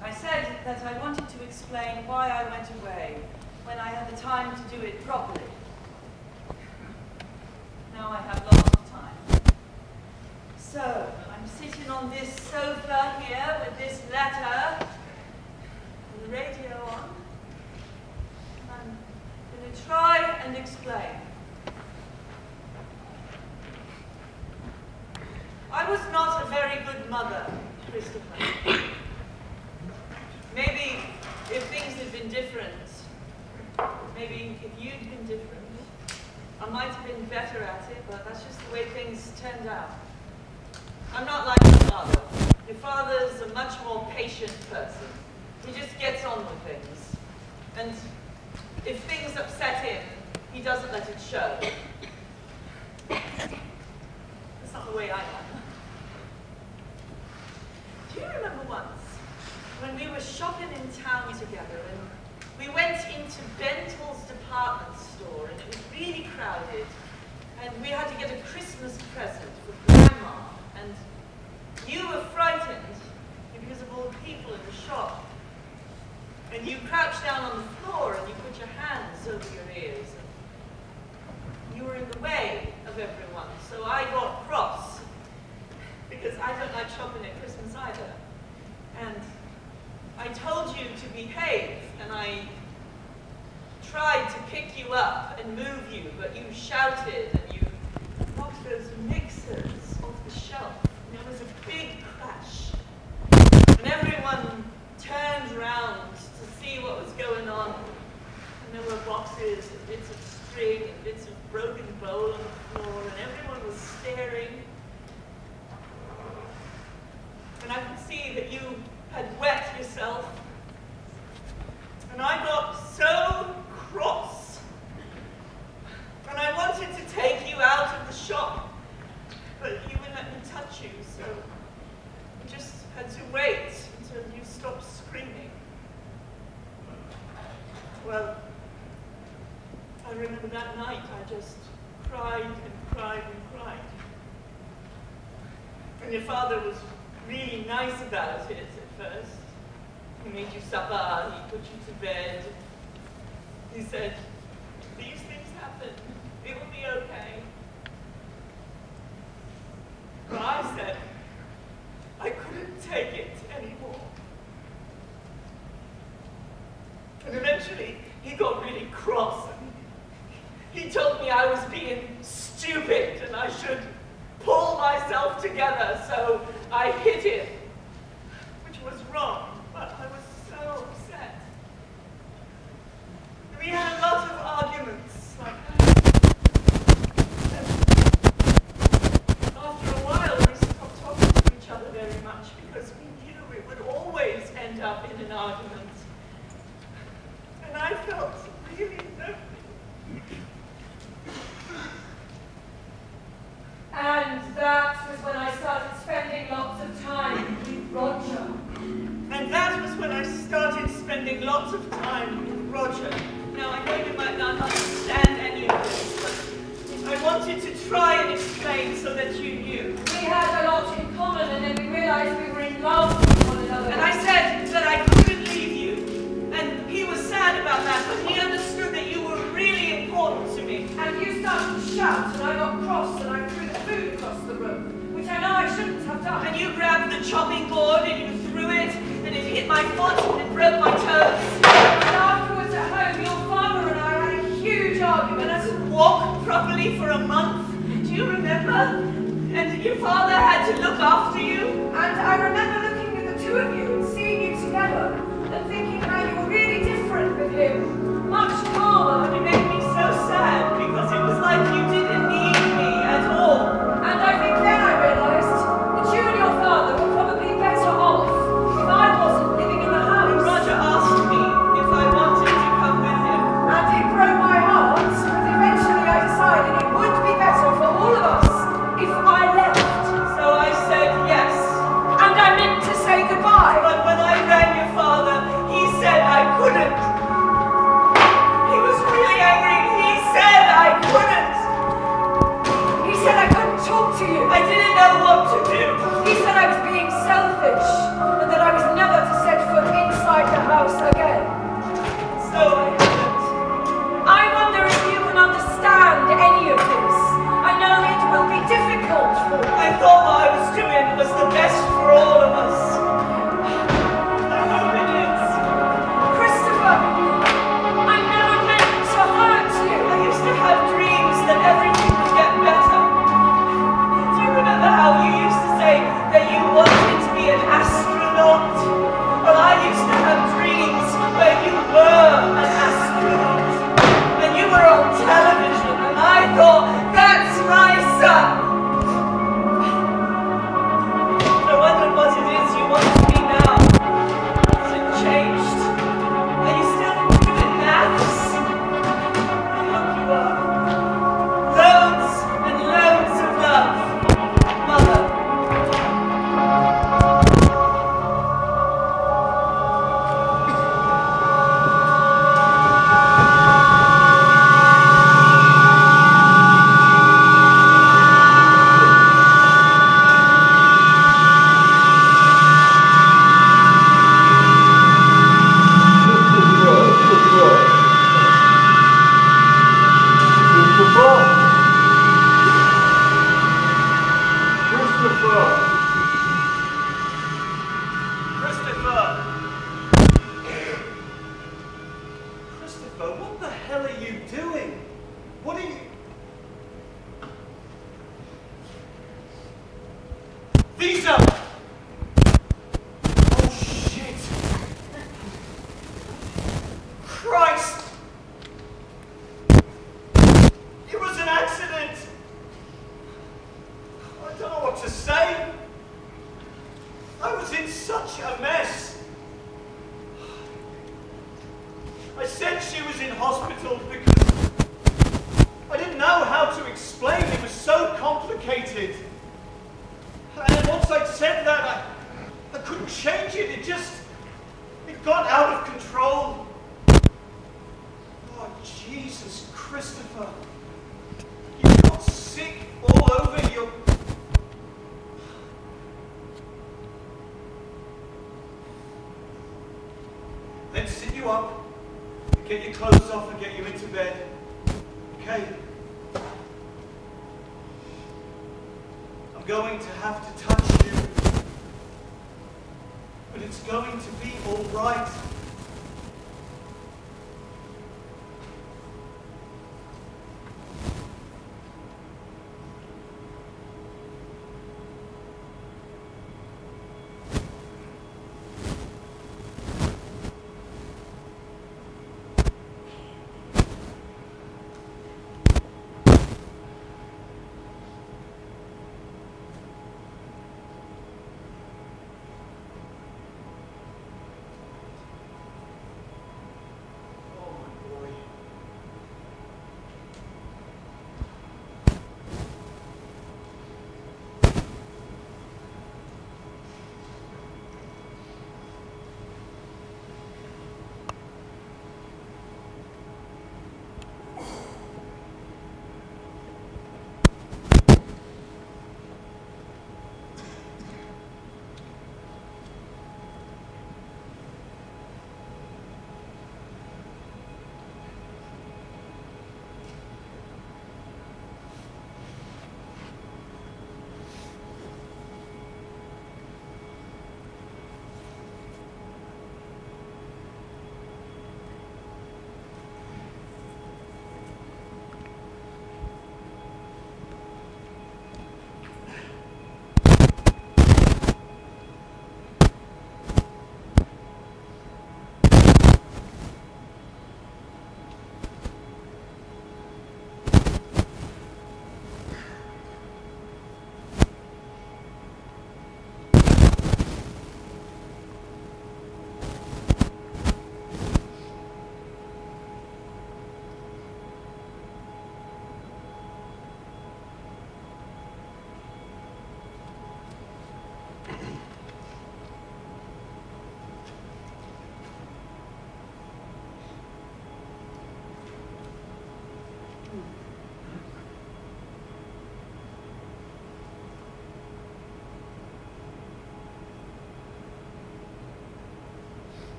I said that I wanted to explain why I went away when I had the time to do it properly. Now I have lots of time. So, I'm sitting on this sofa here with this letter and the radio on. I'm going to try and explain. I was not a very good mother, Christopher. Maybe if things had been different, maybe if you'd been different, I might have been better at it, but that's just the way things turned out. I'm not like your father. Your father's a much more patient person. He just gets on with things. And if things upset him, he doesn't let it show. That's not the way I am. Do you remember once when we were shopping in town together and we went into Bentel's department store and it was really crowded and we had to get a Christmas present for Grandma and you were frightened because of all the people in the shop and you crouched down on the floor and you put your hands over your ears and you were in the way of everyone, so I got cross because I don't like shopping at Christmas either. And I told you to behave, and I tried to pick you up and move you, but you shouted and you knocked those mixers off the shelf. And there was a big crash. And everyone turned around to see what was going on. And there were boxes and bits of string and bits of broken bowl on the floor, and everyone was staring. And I could see that you had wet yourself. And I got so cross. And I wanted to take you out of the shop, but you wouldn't let me touch you, so I just had to wait until you stopped screaming. Well, I remember that night I just cried and cried and cried. And your father was really nice about it at first. He made you supper, he put you to bed. He said, these things happen, it will be okay. But I said, I couldn't take it anymore. And eventually, he got really cross. And he told me I was being stupid and I should pull myself together, so I hit him, which was wrong, but I was so upset. We had a lot of arguments like that. And after a while, we stopped talking to each other very much because we knew it would always end up in an argument. And I felt really lonely. And that was when I started spending lots of time with Roger. And that was when I started spending lots of time with Roger. Now, I know you might not understand any of this, but I wanted to try and explain so that you knew. We had a lot in common, and then we realized we were in love with one another. And I said that I couldn't leave you. And he was sad about that, but he understood that you were really important to me. And you started to shout, and I got cross, and I threw the food across the room, which I know I shouldn't have done. And you grabbed the chopping board, and you threw it, and it hit my foot, and broke my toes. And afterwards at home, your father and I had a huge argument. And I didn't walk properly for a month. Do you remember? And your father had to look after you. And I remember looking at the two of you and seeing you together. Christopher, what the hell are you doing? What are you... Visa! Oh, shit! Christ! It was an accident! I don't know what to say. I was in such a mess. I said she was in hospital because I didn't know how to explain. It was so complicated. And once I'd said that, I couldn't change it. It got out of control. Oh, Jesus, Christopher. You got sick all over your... Then sit you up, get your clothes off and get you into bed. Okay? I'm going to have to touch you. But it's going to be all right.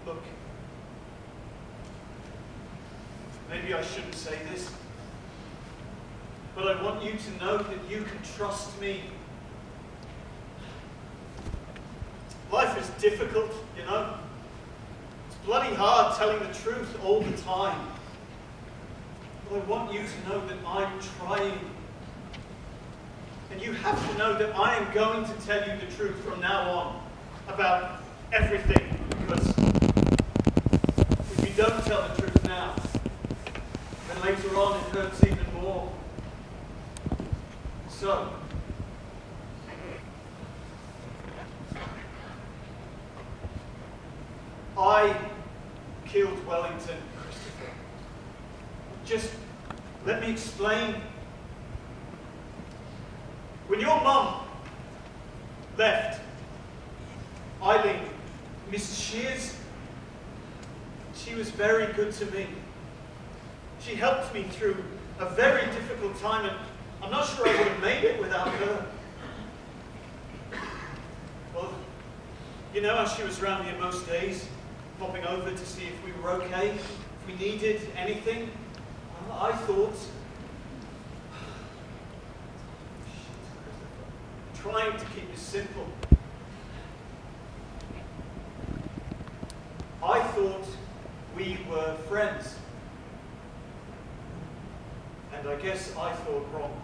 Look, maybe I shouldn't say this, but I want you to know that you can trust me. Life is difficult, you know. It's bloody hard telling the truth all the time. But I want you to know that I'm trying. And you have to know that I am going to tell you the truth from now on about everything. Because if you don't tell the truth now, then later on it hurts even more. So, I killed Wellington, Christopher. Just let me explain. When your mum left, Eileen, Mrs. Shears, she was very good to me. She helped me through a very difficult time, and I'm not sure I would have made it without her. Well, you know how she was around here most days, popping over to see if we were okay, if we needed anything. Well, I thought, trying to keep it simple. I thought we were friends. And I guess I thought wrong.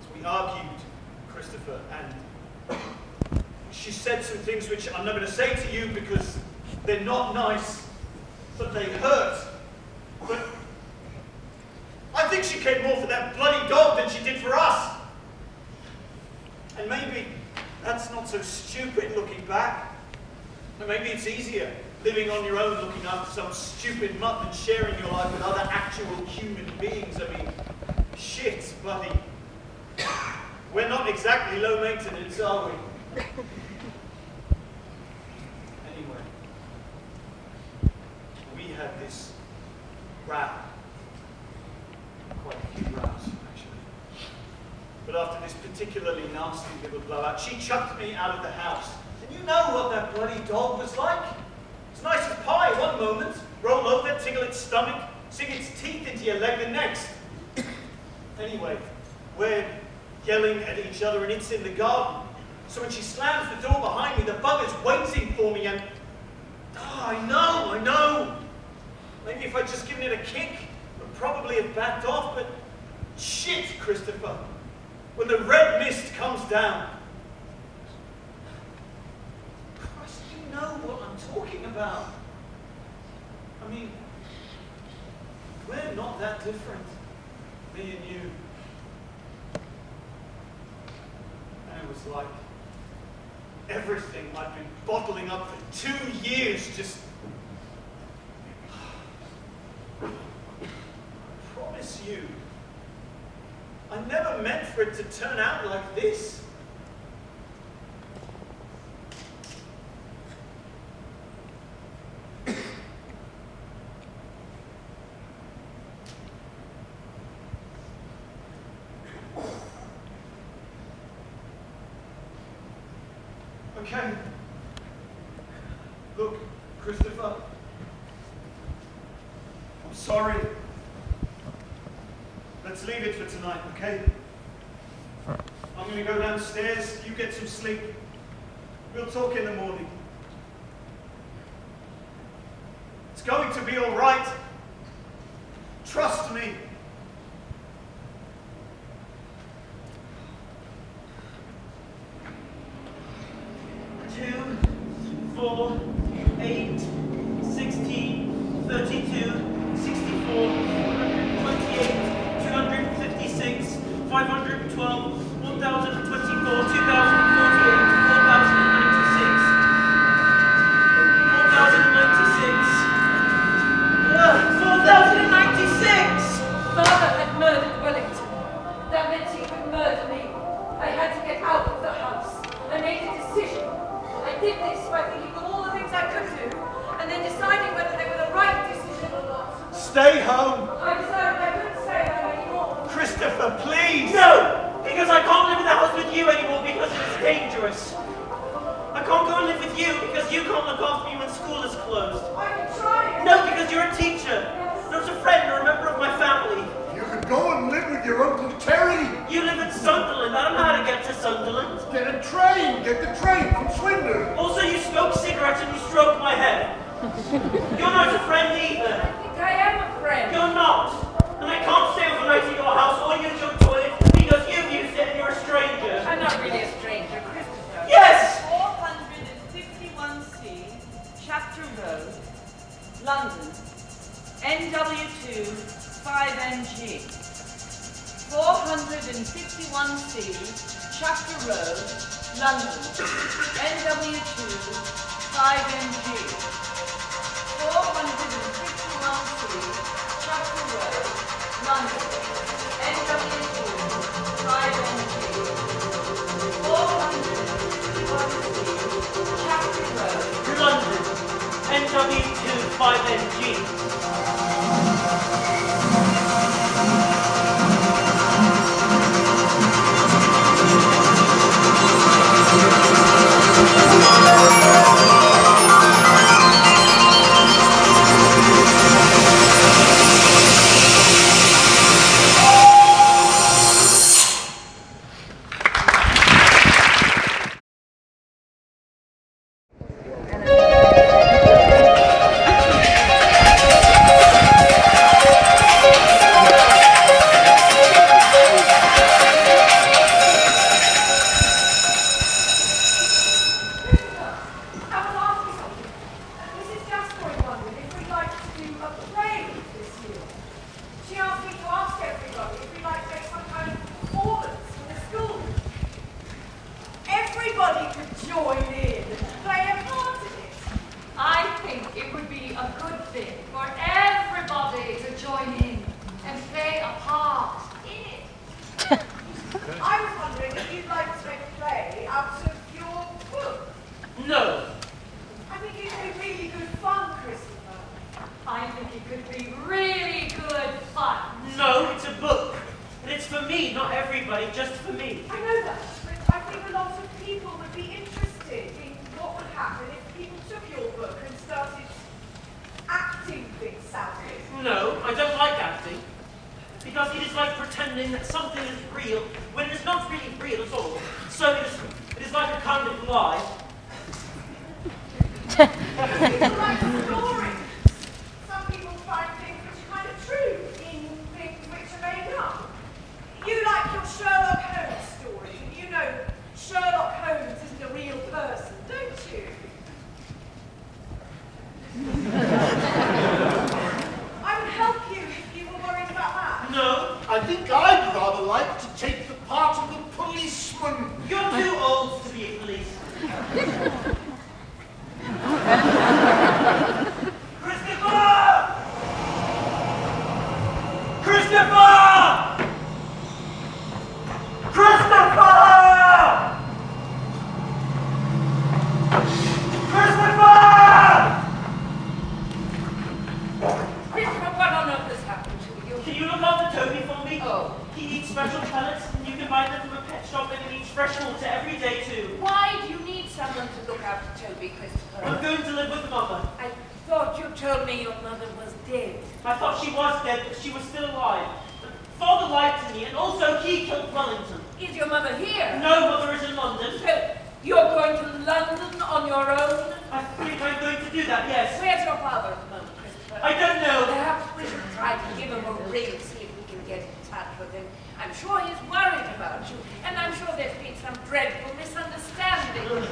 So we argued, Christopher, and she said some things which I'm not going to say to you because they're not nice, but they hurt. But I think she cared more for that bloody dog than she did for us. And maybe that's not so stupid looking back. And maybe it's easier living on your own looking after some stupid mutt than sharing your life with other actual human beings. I mean, shit, buddy. We're not exactly low maintenance, are we? Anyway, we had this row. Quite a few rows, actually. But after this particularly nasty little blowout, she chucked me out of the house. And you know what that bloody dog was like? It's nice as pie one moment, roll over, tickle its stomach, sink its teeth into your leg the next. Anyway, we're yelling at each other and it's in the garden. So when she slams the door behind me, the bugger's waiting for me and... Oh, I know. Maybe if I'd just given it a kick, I'd probably have backed off, but... Shit, Christopher. When the red mist comes down... Christ, you know what I'm talking about. I mean, we're not that different, me and you. And it was like everything I'd been bottling up for 2 years just... I promise you, I never meant for it to turn out like this. Okay. Look, Christopher. I'm sorry. Let's leave it for tonight, okay? I'm going to go downstairs. You get some sleep. We'll talk in the morning. It's going to be all right. Trust me. 2, 4, 8, 16, 32, 64, 128, 256, 512, 1024, 2048, 4096. Father had murdered Wellington. That meant he would murder me. I had to get out of the house. I made a decision. I did this by thinking of all the things I could do, and then deciding whether they were the right decision or not. Stay home. I decided I couldn't stay home anymore. Christopher, please. No! Because I can't live in the house with you anymore because it's dangerous. I can't go and live with you because you can't look after me when school is closed. I can try. No, because you're a teacher. Not a friend or a member of my family. You could go and live with your Uncle Terry. You live in Sunderland. I don't know how to get to Sunderland. Get a train. Get the train from Swindon. Also, you smoke cigarettes and you stroke my head. You're not a friend either. I think I am a friend. You're not. And I can't stay overnight in your house or use your toilet because you've used it and you're a stranger. I'm not really a stranger, Christopher. Yes! 451C, Chapter Road, London, NW2 5NG. 451C, Chapter Road, London, NW2 5NG. 451C, Chapter Road, London, NW2 5NG. 451C, Chapter Road, London, NW2 5NG. you'd like to make a play out of your book. No. I think it could be really good fun, Christopher. I think it could be really good fun. No, it's a book. And it's for me, not everybody, just for me. I know that, but I think a lot of people would be interested in what would happen if people took your book and started acting things out of it. No, I don't like acting. Because it is like pretending that something is real when it is not really real at all. So it is like a kind of lie. People like stories. Some people find things which are kind of true in things which are made up. You like your Sherlock Holmes stories, and you know Sherlock Holmes isn't a real person, don't you? I would help you if you were worried about that. No, I think I'd rather like to take the part of the policeman. you're too old to be a police. Christopher! Christopher! Christopher! Christopher! Christopher, what on earth has happened to you? Can you look after Toby for me? Oh. He needs special pellets, and you can buy them from a pet shop, and he needs fresh water every day too. Why do you need someone to look after Toby, Christopher? I'm going to live with Mother. I thought you told me your mother was dead. I thought she was dead, but she was still alive. Father lied to me, and also he killed Wellington. Is your mother here? No, Mother is in London. So, you're going to London on your own? I think I'm going to do that, yes. Where's your father at the moment, Christopher? I don't know. Perhaps we should try to give him a ring, see if we can get in touch with him. I'm sure he's worried about you, and I'm sure there's been some dreadful misunderstanding.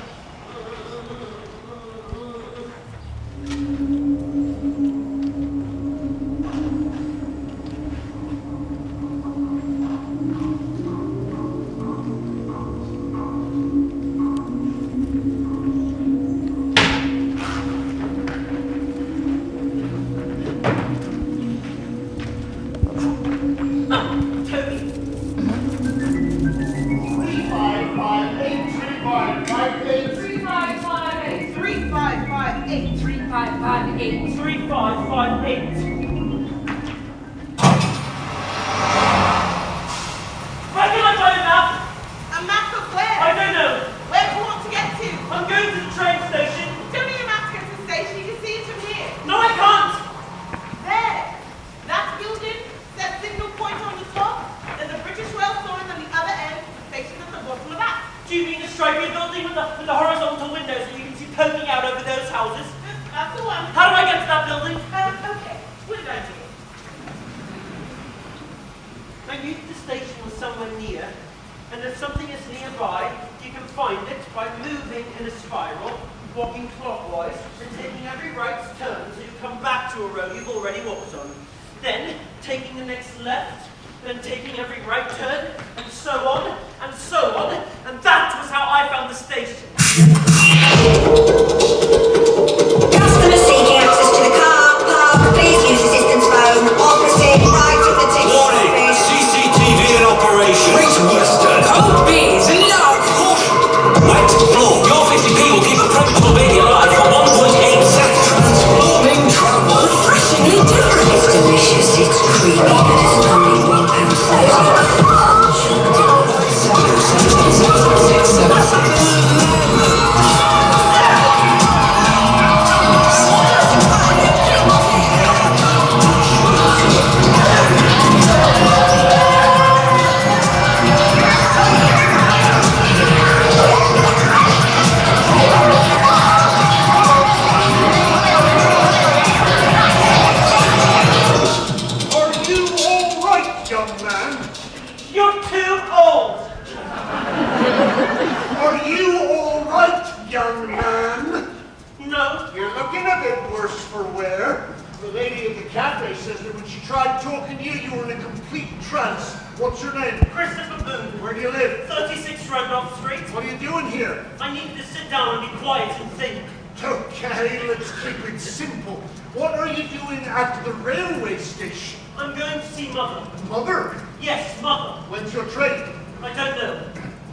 Yes, Mother. When's your train? I don't know.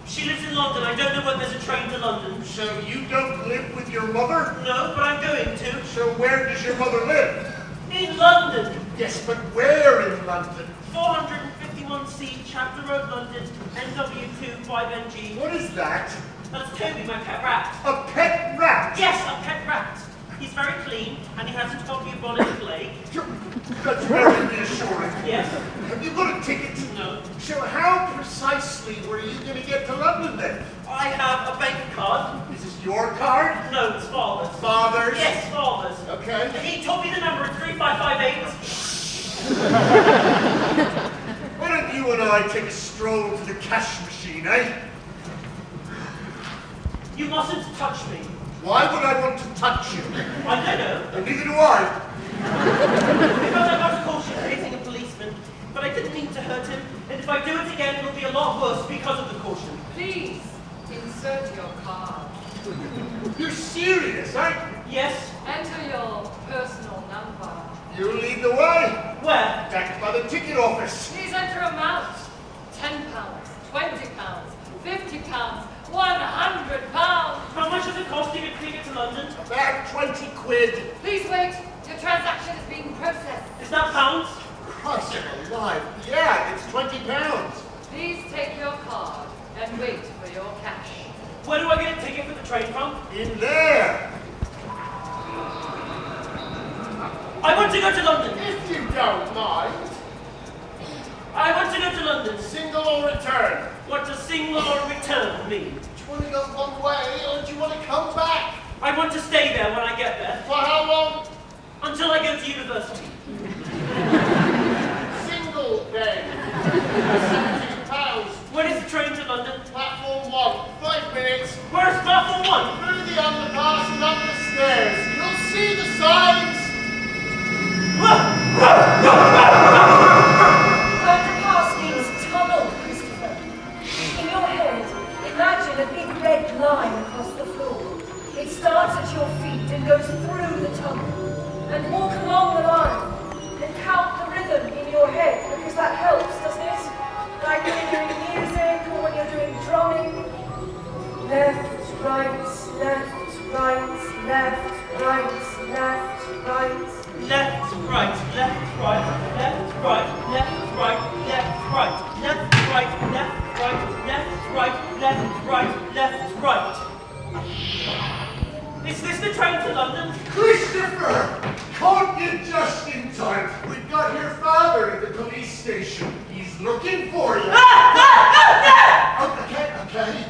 She's London. I don't know when there's a train to London. So you don't live with your mother? No, but I'm going to. So where does your mother live? In London. Yes, but where in London? 451C, Chapter Road, London, NW2 5NG. What is that? That's Toby, my pet rat. A pet rat? Yes, a pet rat. He's very clean, and he hasn't got me a bonnet leg. That's very reassuring. Yes. Have you got a ticket? No. So how precisely were you going to get to London then? I have a bank card. Is this your card? No, it's Father's. Father's? Yes, Father's. Okay. He told me the number of 3558. Why don't you and I take a stroll to the cash machine, eh? You mustn't touch me. Why would I want to touch you? I don't know. And neither do I. Because I got a caution for hitting a policeman, but I didn't mean to hurt him, and if I do it again, it'll be a lot worse because of the caution. Please, insert your card. You're serious, aren't you? Yes. Enter your personal number. You lead the way. Where? Back by the ticket office. Please enter amount. £10, £20, £50, £100. How much does it cost to get ticket to London? About 20 quid. Please wait. Your transaction is being processed. Is that pounds? Christ alive. Yeah, it's £20. Please take your card and wait for your cash. Where do I get a ticket for the train from? In there. I want to go to London. If you don't mind. I want to go to London. Single or return? What does single or return mean? Do you want to go one way or do you want to come back? I want to stay there when I get there. For how long? Until I go to university. Single then. £17. When is the train to London? Platform 1. 5 minutes. Where's platform 1? Through the underpass and up the stairs. You'll see the signs. Underpass means tunnel, Christopher. In your head, imagine a big red line across the floor. It starts at your feet and goes through the tunnel. And walk along the line. And count the rhythm in your head, because that helps, doesn't it? Like when you're doing music or when you're doing drumming. Left, right, left, right, left, right, left, right. Left, right, left, right, left, right, left, right, left, right, left, right, left, right, left, right, left, right, left, right. Is this the train to London? Christopher! Caught you just in time. We've got your father at the police station. He's looking for you. Okay.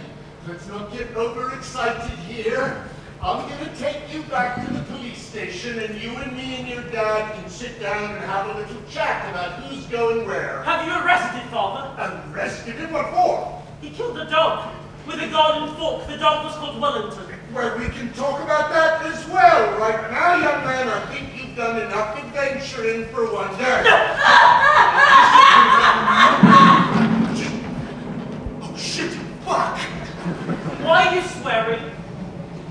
Let's not get overexcited here. I'm going to take you back to the police station, and you and me and your dad can sit down and have a little chat about who's going where. Have you arrested Father? Arrested him? What for? He killed a dog with a garden fork. The dog was called Wellington. Well, we can talk about that as well. Right now, young man, I think you've done enough adventuring for one day. Oh, shit. Fuck. Why are you swearing?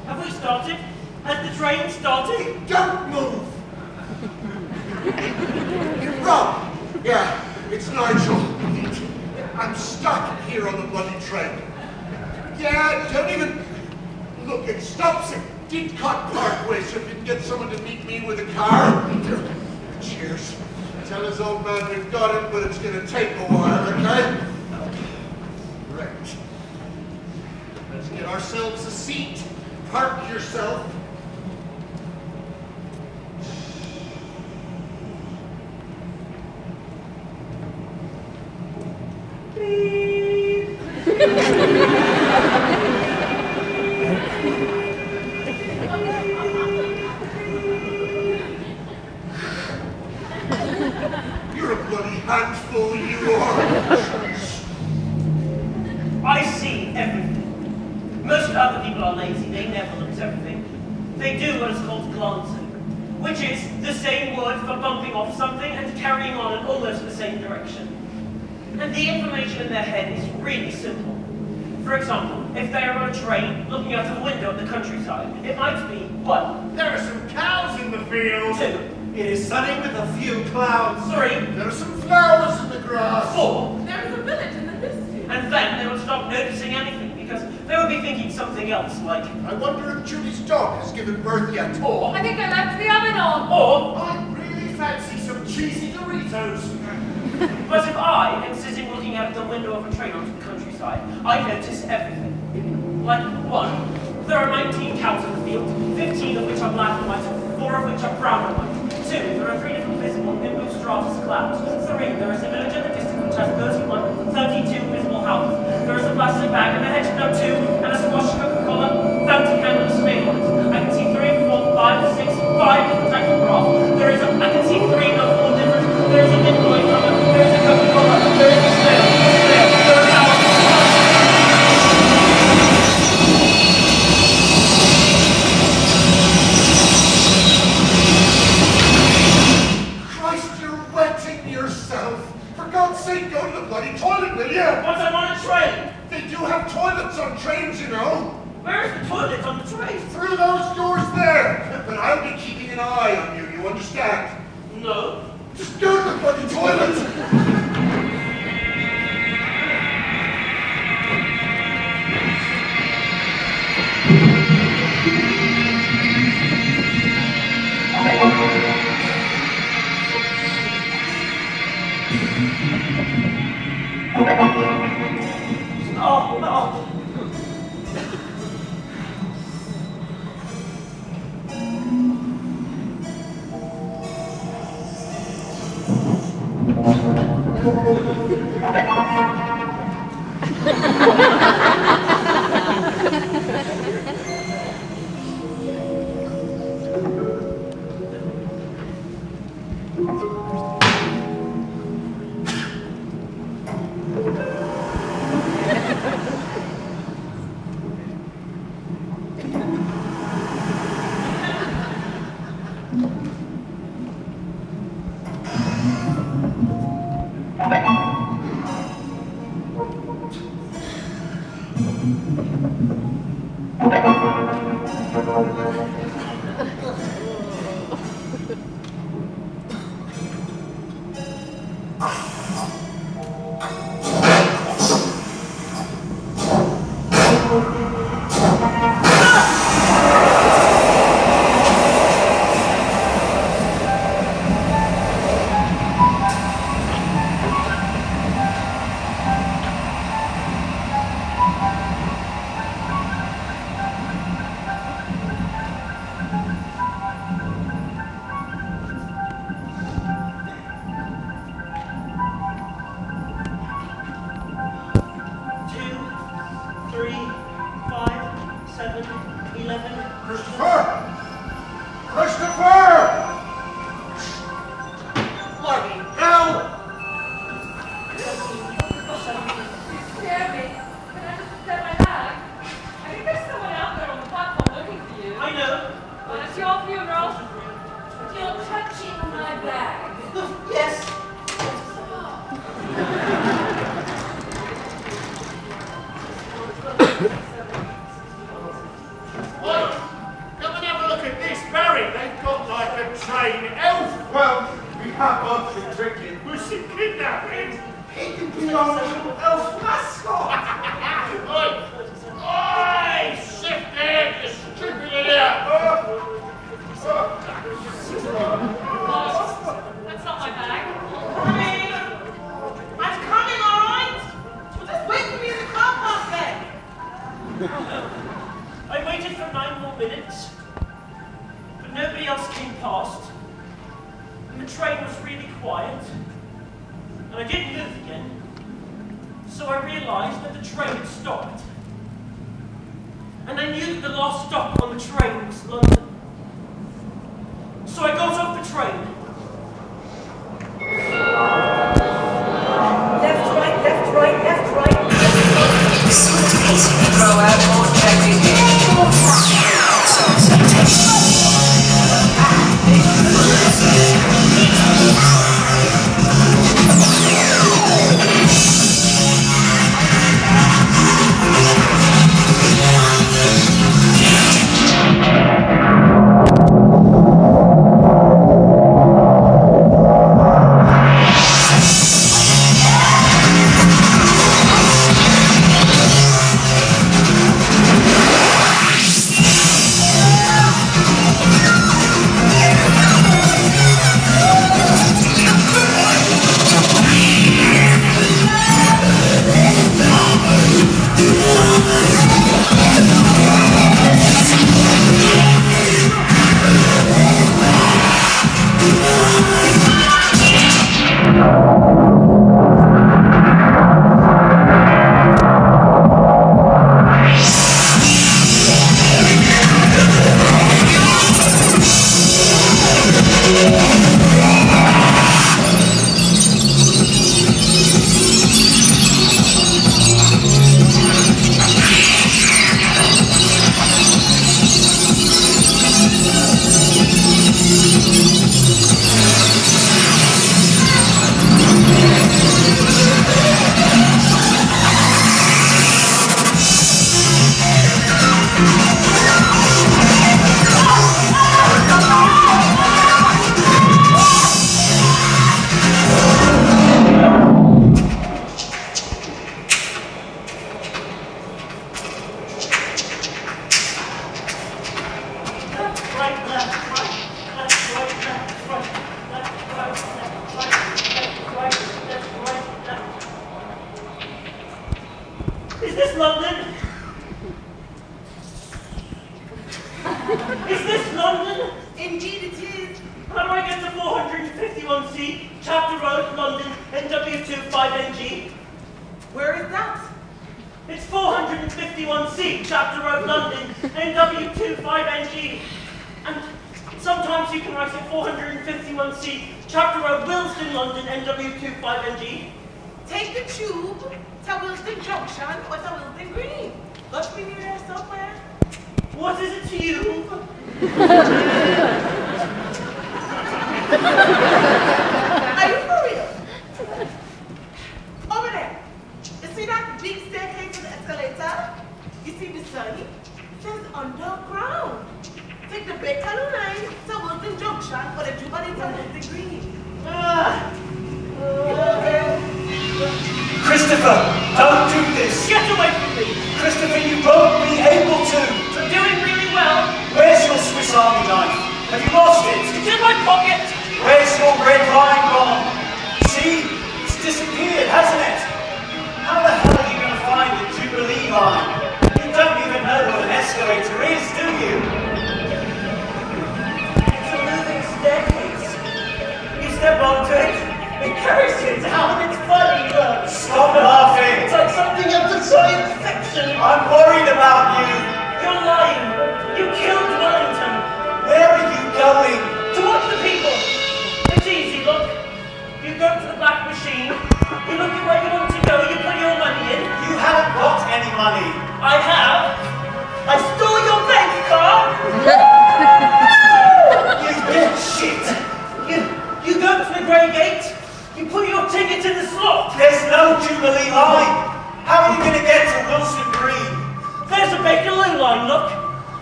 Have we started? Has the train started? Don't move. Rob. Yeah, it's Nigel. I'm stuck here on the bloody train. Yeah, don't even... Look, it stops at Didcot Parkway, so if you can get someone to meet me with a car. Cheers. Tell his old man we've got him, but it's going to take a while, okay? Right. Let's get ourselves a seat. Park yourself. You're a bloody handful, you are. I see everything. Most other people are lazy. They never look at everything. They do what is called glancing, which is the same word for bumping off something and carrying on in almost the same direction. And the information in their head is really simple. For example, if they are on a train looking out of a window at the countryside, it might be 1. There are some cows in the field. 2. It is sunny with a few clouds. 3. There are some flowers in the grass. 4. There is a village in the distance. And then they will stop noticing anything because they would be thinking something else, like... I wonder if Judy's dog has given birth yet, or... I think I left the oven on. Or, I really fancy some cheesy Doritos. but if I am sitting looking out the window of a train onto the countryside, I notice everything. Like, 1, there are 19 cows in the field, 15 of which are black and white, 4 of which are brown and white. 2, there are 3 different visible nimble stratus clouds. 3, there is a village in the distance which has 32 visible houses. There is a plastic bag and a hedge note 2, and a squash Coca-Cola fountain can with a smell on it. I can see 3, 4, 5, 6, 5 different types of grass. I can see 3 of 4 different. There is a midnight color. There is a Coca-Cola. There is a snail. There is a house. For God's sake, go to the bloody toilet, will you? But I'm on a train. They do have toilets on trains, you know. Where's the toilet on the train? Through those doors there. But I'll be keeping an eye on you, you understand? No. Just go to the bloody toilet. Oh, no. London? Is this London? Indeed it is. How do I get to 451C, Chapter Road, London, NW25NG? Where is that? It's 451C, Chapter Road, London, NW25NG. And sometimes you can write it 451C, Chapter Road, Willesden, London, NW25NG. Take the tube to Willesden Junction or to Willesden Green. Must be near there somewhere. What is it to you? Are you for real? Over there. You see that big staircase and escalator? You see the sign? It says underground. Take the Bakerloo line to Willesden Junction or the Jubilee to Willesden Green. Christopher, don't do this. Get away from me! Christopher, you won't be able to. I'm doing really well. Where's your Swiss Army knife? Have you lost it? It's in my pocket. Where's your red line gone? See? It's disappeared, hasn't it? How the hell are you going to find the Jubilee line? You don't even know what an escalator is, do you? It's a moving staircase. You step onto it, it carries you down. It's funny, look. Stop laughing. It's like something out of science fiction. I'm worried about you. You're lying. You killed Wellington. Where are you going? To watch the people. It's easy, look. You go to the black machine. You look at where you want to go. You put your money in. You haven't got any money. I have. I stole your bank card. You get shit. You go to the grey gate. You put your ticket in the slot. There's no Jubilee line. How are you going to get to Willesden Green? There's a Bakerloo line, look.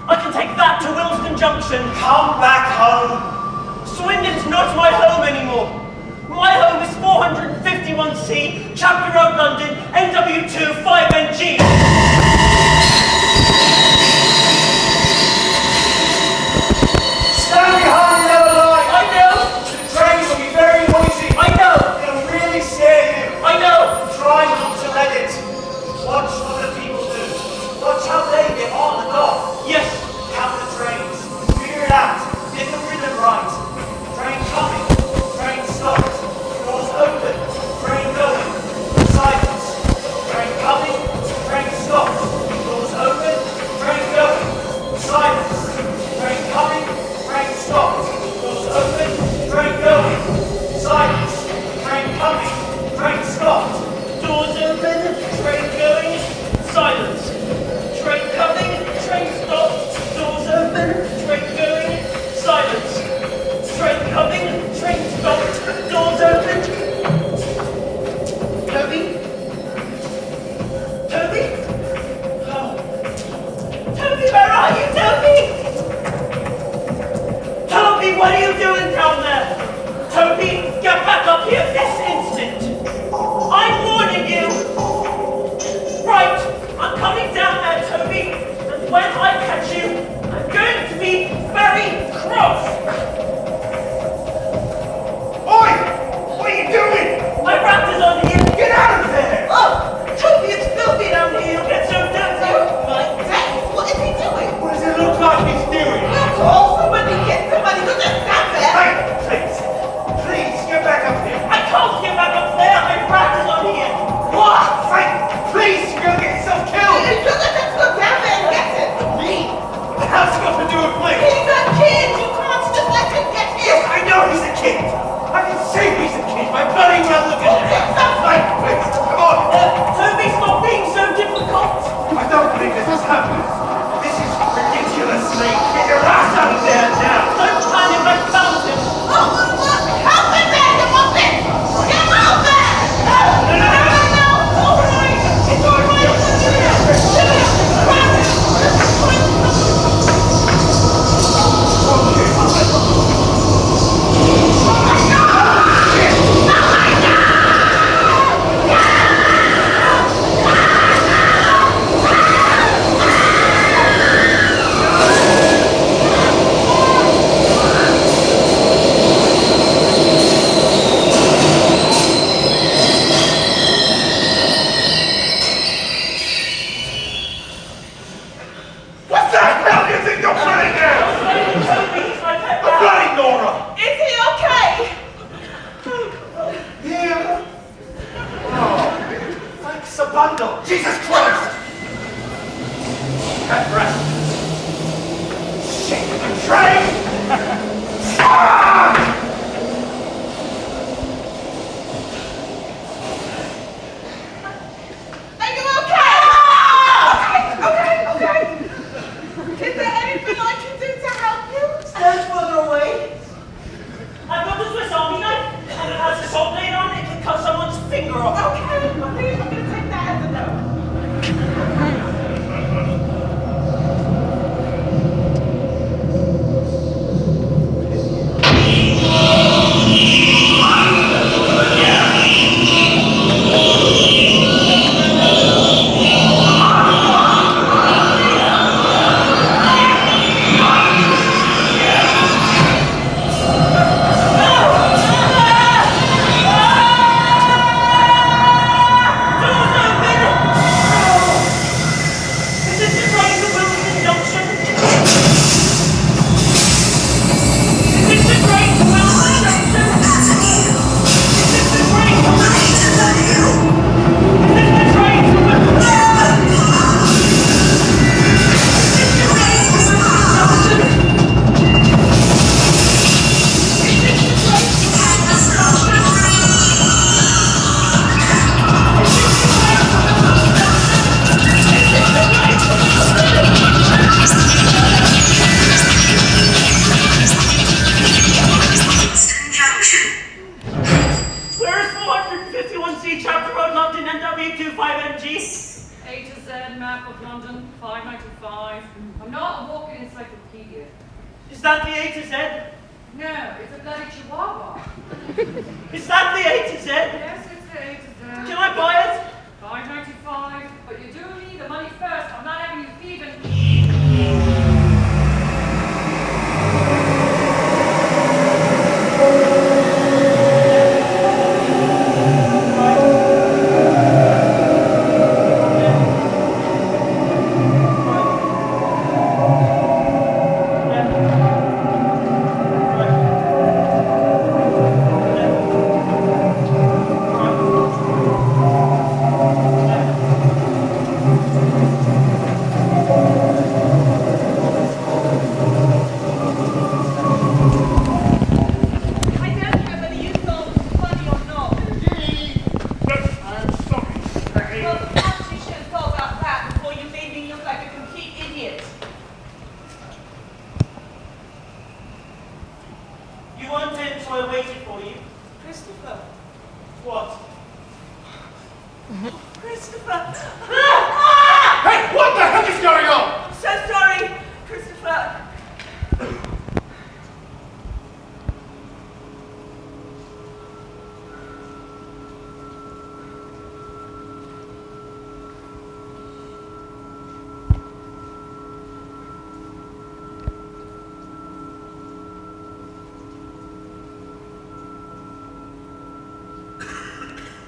I can take that to Willesden Junction. Come back home. Swindon's not my home anymore. My home is 451C, Chapter Road, London, NW25NG. Stand behind the other line. I know. The trains will be very noisy. I know. It'll really scare you. I know. Try not to let it. Watch what the people do. Watch how they get on and off. Yes. Count the trains. Figure it out. Get the rhythm right. Train coming. Train stopped. Doors open. Train going. Silence. Train coming. Train stopped. Doors open. Train going. Silence. Train coming. Train stopped. Doors open. Train going. Silence. Train coming. Train stopped. Doors open, train going, silence. Train coming, train stopped. Doors open, train going, silence. Train coming, train stopped. Doors open. Toby? Toby? Oh. Toby, where are you, Toby? Toby, what are you doing down there? Toby, get back up here this instant. I'm warning you! Right, I'm coming down there, Toby, and when I catch you, I'm going to be very cross! Oi! What are you doing? My rat is on here! Get out of there! Oh! Toby, it's filthy down here! You get so dirty! Oh my days, what is he doing? What does it look like he's doing? That's all. Somebody get somebody to just stand there. Hey, please! Please, get back up here! I can't get back up there! My rat is on here! What? Hey, please, you're going to get yourself killed! You just go down there and get him. Me? What the hell's it got to do with me? He's a kid. You can't just let him get him. I know he's a kid! I can see he's a kid! I bloody well look at him! Hey, please, come on! Toby, stop being so difficult! I don't believe this is happening! This is ridiculous, Lee! Get your ass out of there now! Don't panic, I found him! Oh, look. Help him there. You want it. Get out there. No. All right. It's all right. the hell do you think you're playing now? A bloody Nora! Is he okay? Yeah. Oh, thanks a bundle. Jesus Christ! At rest. Shit, the train! Ah! Are you okay? Okay. Is there anything I can do to help you? Stand further away. I've got the Swiss Army knife, and it has a salt blade on it. It can cut someone's finger off. Okay, I think I'm going to take that as a no.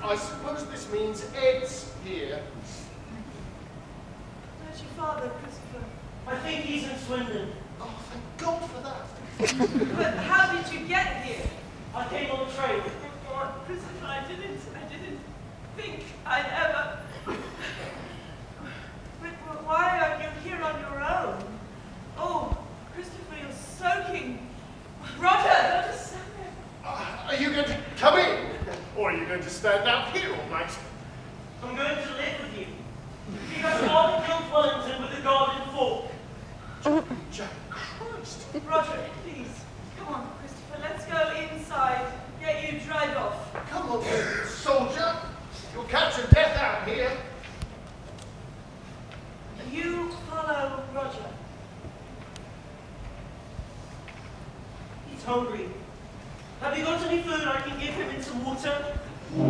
I suppose this means Ed's here. Where's your father, Christopher? I think he's in Swindon. Oh, thank God for that. But how did you get here? I came on the train. God, Christopher, I didn't think I'd ever... But why are you here on your own? Oh, Christopher, you're soaking. Roger, don't just stand there. Are you going to come in? Or are you going to stand out here all night? I'm going to live with you. Because Father killed Wellington with a garden fork. Jack Christ. Roger, please. Come on, Christopher, let's go inside. Get you dried off. Come on, soldier. You'll catch a death out here. You follow Roger. He's hungry. Have you got any food I can give him in some water? Are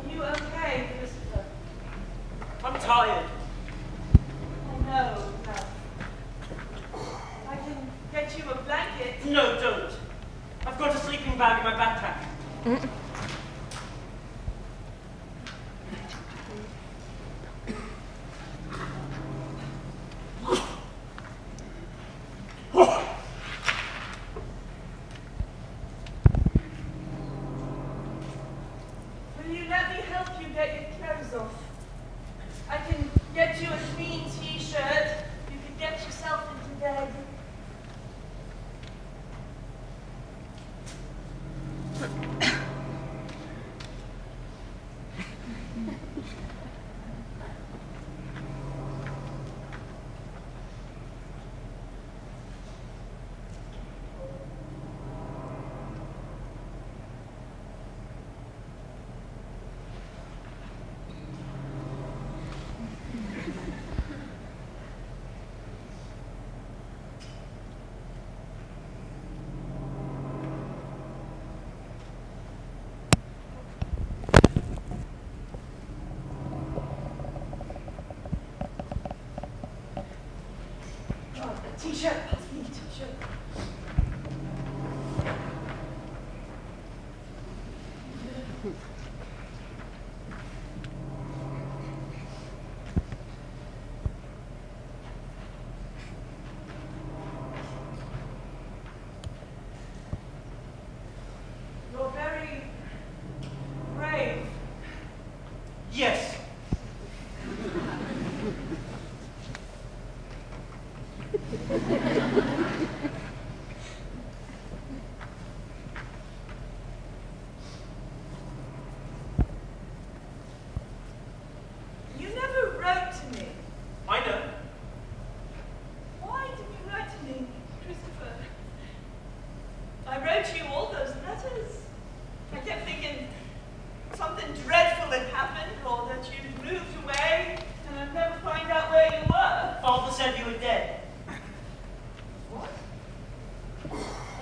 you okay, Christopher? I'm tired. I know. I can get you a blanket. No, don't. I've got a sleeping bag in my backpack. I can get you a clean t-shirt. You can get yourself into bed. T-shirt, pass me a t-shirt. You're very brave. Yes. You never wrote to me. I know. Why didn't you write to me, Christopher? I wrote you all those letters. I kept thinking something dreadful had happened, or that you'd moved away, and I'd never find out where you were. Father said you were dead. What?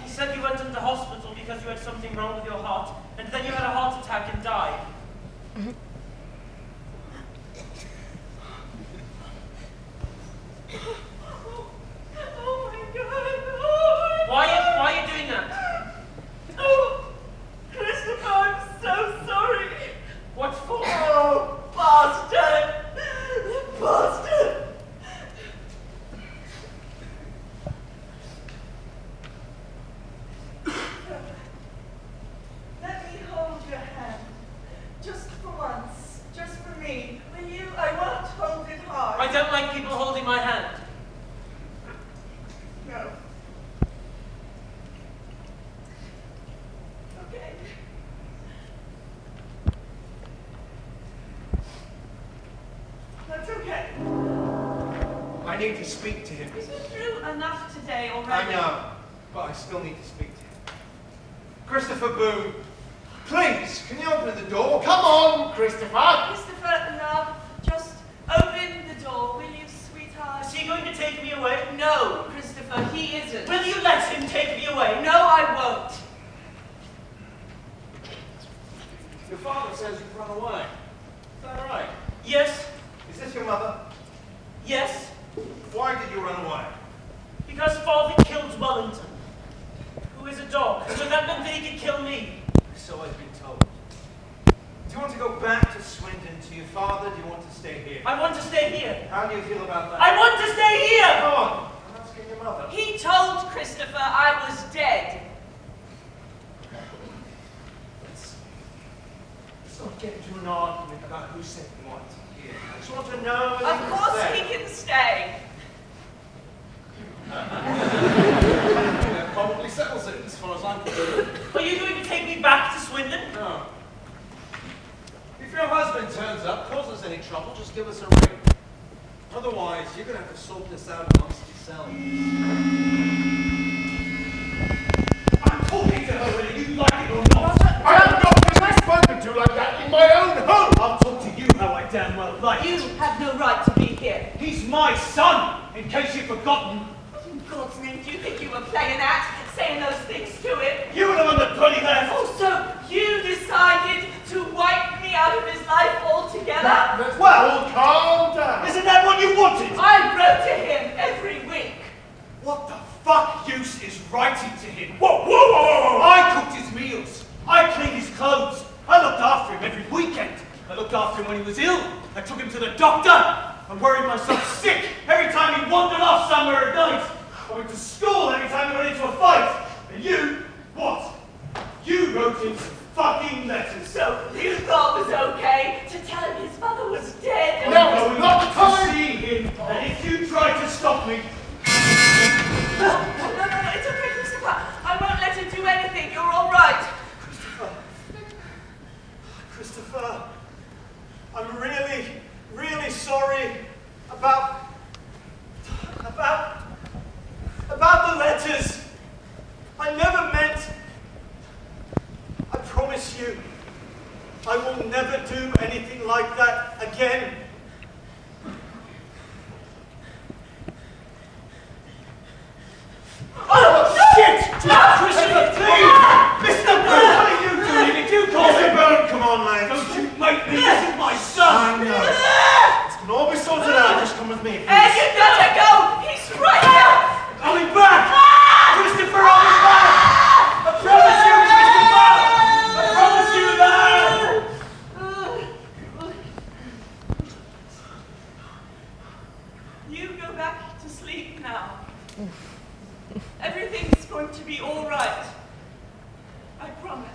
He said you went into hospital because you had something wrong with your heart, and then you had a heart attack and died. Oh my God! Oh my Why are you doing that? Oh, Christopher, I'm so sorry. What for? Oh, bastard! Bastard! Let me hold your hand. Just for once. Just for me. Will you? I won't hold it hard. I don't like people holding my hand. No. Okay. That's okay. I need to speak to him. He's been through enough today already. I know, but I still need to speak to him. Christopher Boone, please, can you open the door? Come on, Christopher. Christopher, love, just open the door, will you, sweetheart? Is he going to take me away? No, Christopher, he isn't. Will you let him take me away? No, I won't. Your father says you've run away. Is that right? Yes. Is this your mother? Yes. Why did you run away? Because Father killed Wellington, who is a dog, so that meant that he could kill me. So I've been told. Do you want to go back to Swindon to your father? Do you want to stay here? I want to stay here. How do you feel about that? I want to stay here! Come on. I'm asking your mother. He told Christopher I was dead. Let's not get into an argument about who said what here. I just want to know whether Of you course can he stay. can stay. That probably settles it as far as I'm concerned. Are you going to take me back to Swindon? No. If your husband turns up, causes any trouble, just give us a ring. Otherwise, you're going to have to sort this out amongst yourselves. I'm talking to her whether you like it or not. I'm not going to be spoken to like that in my own home. I'll talk to you how I damn well like You it. have no right to be here. He's my son, in case you've forgotten. What in God's name do you think you were playing at? Saying those things to him? You were the one that bloody left. Oh, so you decided to wipe me out of his life altogether? Let's Well, all calm down. Isn't that what you wanted? I wrote to him every week. What the fuck use is writing to him? Whoa, whoa, whoa, whoa, whoa! I cooked his meals. I cleaned his clothes. I looked after him every weekend. I looked after him when he was ill. I took him to the doctor. I worried myself sick every time he wandered off somewhere at night. I went to school every time he got into a fight. And you, what? You wrote him some fucking letters. So you thought it was okay to tell him his mother was dead? No, no, it's no, About the letters. I never meant... I promise you, I will never do anything like that again. Oh, shit! Christopher, please! Mr. Boone, what are you doing? Did you call me? Mr. Boone, come on, mate. Don't you make me, this is my son! I know. It's gonna all be sorted out. Just come with me, please. Hey, you gotta go! He's right now! Coming back! Christopher, I'll be back! I promise you, Christopher! I promise you that! You go back to sleep now. Everything's going to be all right. I promise.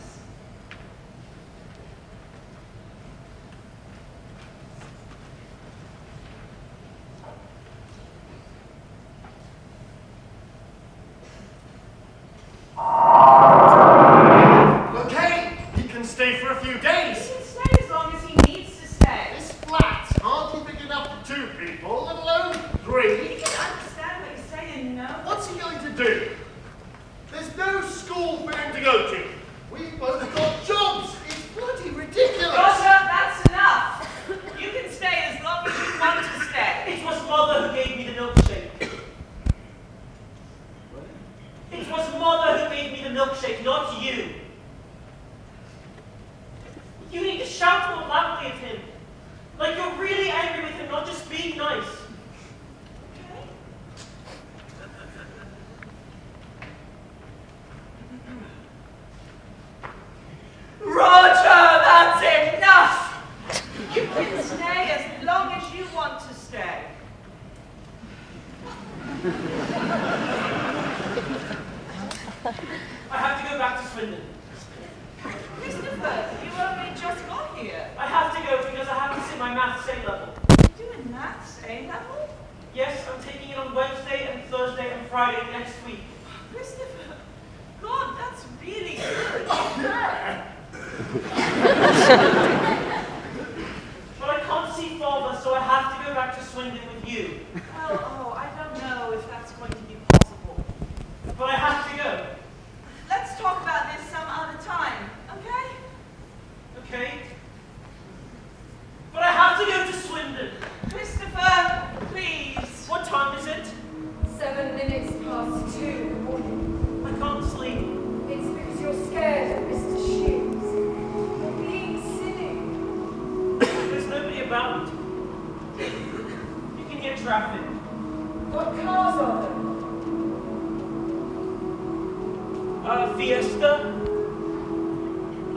Okay, he can stay for a few He days. can stay as long as he needs to stay. This flat's hardly big enough for 2 people, let alone He 3. can understand what he's saying, no? What's he going to do? There's no school for him to go to. We've both got jobs. It's bloody ridiculous. Roger, that's enough. You can stay as long as you want to stay. It was Mother who gave me the milkshake. It was Mother who gave me the milkshake, not you. You need to shout more loudly at him. Like you're really angry with him, not just being nice. Okay? Roger, that's enough! You can stay as long as you want to stay. I have to go back to Swindon. Christopher, you only just got here. I have to go because I have to sit my maths A level. You're doing maths A level? Yes, I'm taking it on Wednesday and Thursday and Friday next week. Christopher, God, that's really good. But I can't see Father, so I have to go back to Swindon with you. Oh, I don't know if that's going to be possible. But I have to go. Let's talk about this some other time, okay? Okay? But I have to go to Swindon. Christopher, please. What time is it? 7 minutes past 2 in the morning. I can't sleep. It's because you're scared of Mr. Shears. You're being silly. There's nobody about. You can hear traffic. What cars are there? A Fiesta.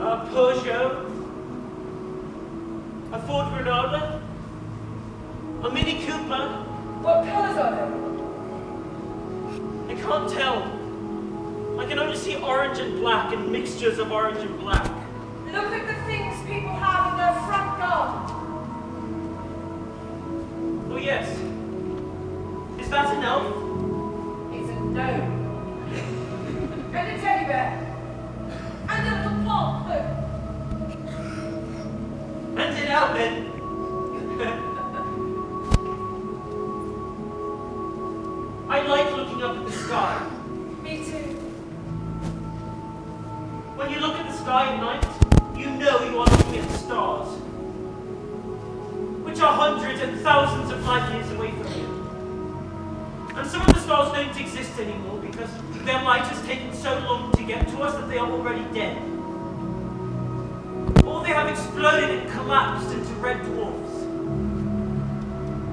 A Peugeot. A Ford Granada. A Mini Cooper. What colours are they? I can't tell. I can only see orange and black and mixtures of orange and black. Look at the things people have in their front garden. Oh yes. Is that enough? It's a no. And a teddy bear. And a little pot, look. And it out then. I like looking up at the sky. Me too. When you look at the sky at night, you know you are looking at the stars, which are hundreds and thousands of light years away from you. And some of the stars don't exist anymore because their light has taken so long to get to us that they are already dead. Or they have exploded and collapsed into red dwarfs.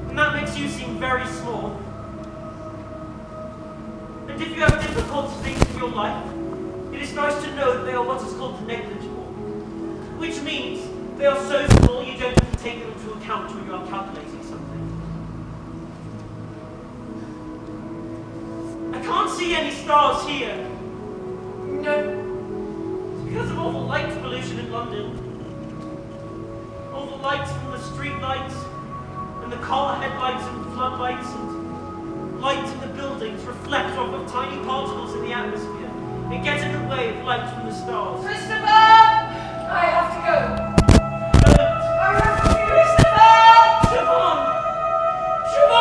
And that makes you seem very small. And if you have difficult things in your life, it is nice to know that they are what is called negligible, which means they are so small you don't have to take them into account when you are calculating something. I can't see any stars here. No. It's because of all the light pollution in London. All the lights from the street lights, and the car headlights and floodlights, and light in the buildings reflect off of tiny particles in the atmosphere. It gets in the way of light from the stars. Christopher! I have to go. Don't! I have to... Christopher! Siobhan! Siobhan!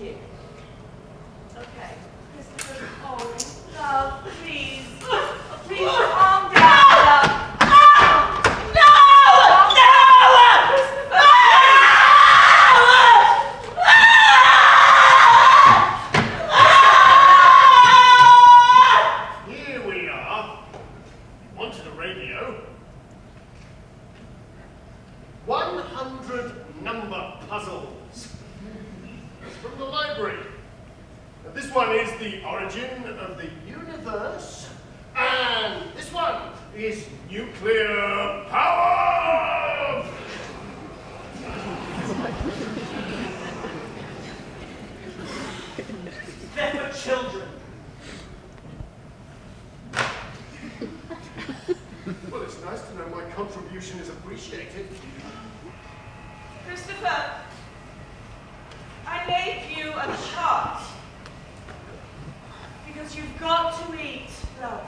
you. Okay. Christopher, oh, love, please. Oh, please calm down, love. Here we are. Onto the radio. 100 number puzzles. It's from the library. Now, this one is the origin of the universe. And this one is nuclear power! They're for children. Well, it's nice to know my contribution is appreciated. Christopher, I made you a chart. Because you've got to eat, love.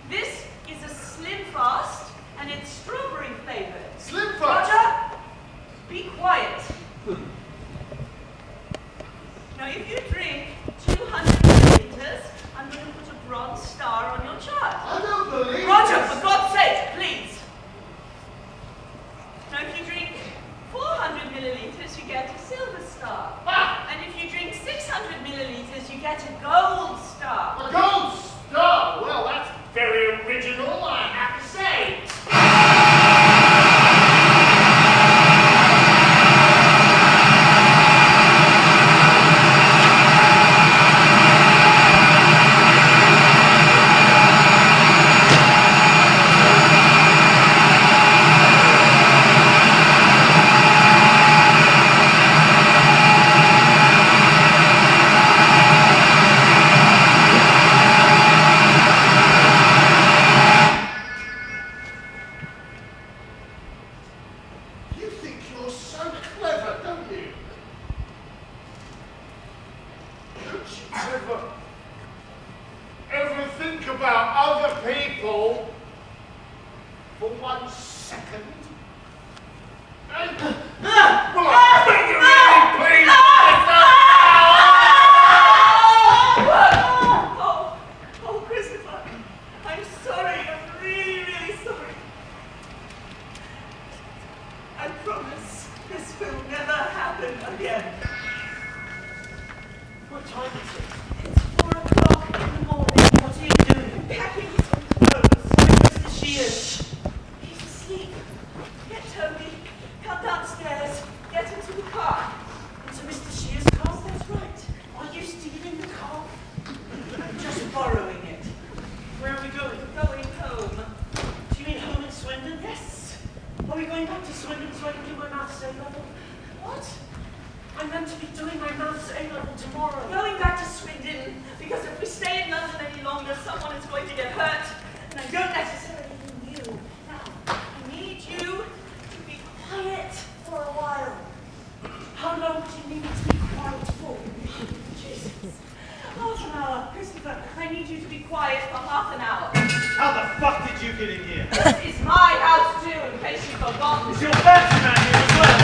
This is a Slim Fast, and it's strawberry flavored. Slim Fast? Roger, be quiet. Now, if you drink 200 milliliters, I'm going to put a bronze star on your chart. I don't believe Roger, this. for God's sake, please. Now, if you drink 400 milliliters, you get a silver star. Ah! And if you drink 600 milliliters, you get a gold star. A gold star! Well, that's very original, I have to say. You think you're so clever, don't you? Don't you ever think about other people for 1 second? And, well, I beg you really, please! Oh, Christopher, I'm sorry. I'm really, really sorry. I promise this will never happen again. What time is it? It's 4 o'clock in the morning. What are you doing? Packing some clothes. Where's Mr. Shears? He's asleep. Get Toby. Come downstairs. Get into the car. Into Mr. Shears' car? That's right. Are you stealing the car? I'm just borrowing it. Where are we going? Going home. Do you mean home in Swindon? Yes. Are we going back to Swindon so I can do my maths A-level? What? I'm meant to be doing my maths A-level tomorrow. Going back to Swindon, because if we stay in London any longer, someone is going to get hurt, and I don't necessarily mean you. Now, I need you to be quiet for a while. How long do you need to be quiet for? Jesus. Half an hour. Christopher, I need you to be quiet for half an hour. How the fuck did you get in here? This is my house too, in case you've forgotten. Is your fancy man here as well?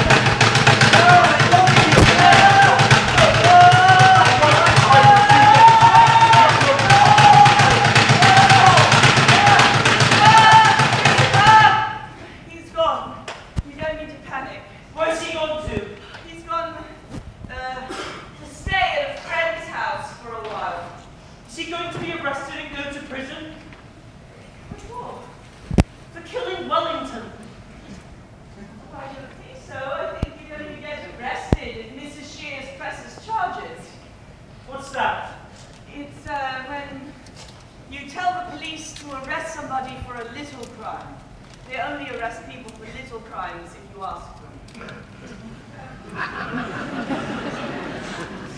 He's gone. You don't need to panic. Where's he gone to? He's gone to stay at a friend's house for a while. Is he going to be arrested and go to prison? What for? For killing Wellington. I don't think so. I think you're going to get arrested if Mrs. Shears presses charges. What's that? It's when you tell the police to arrest somebody for a little crime. They only arrest people for little crimes if you ask them.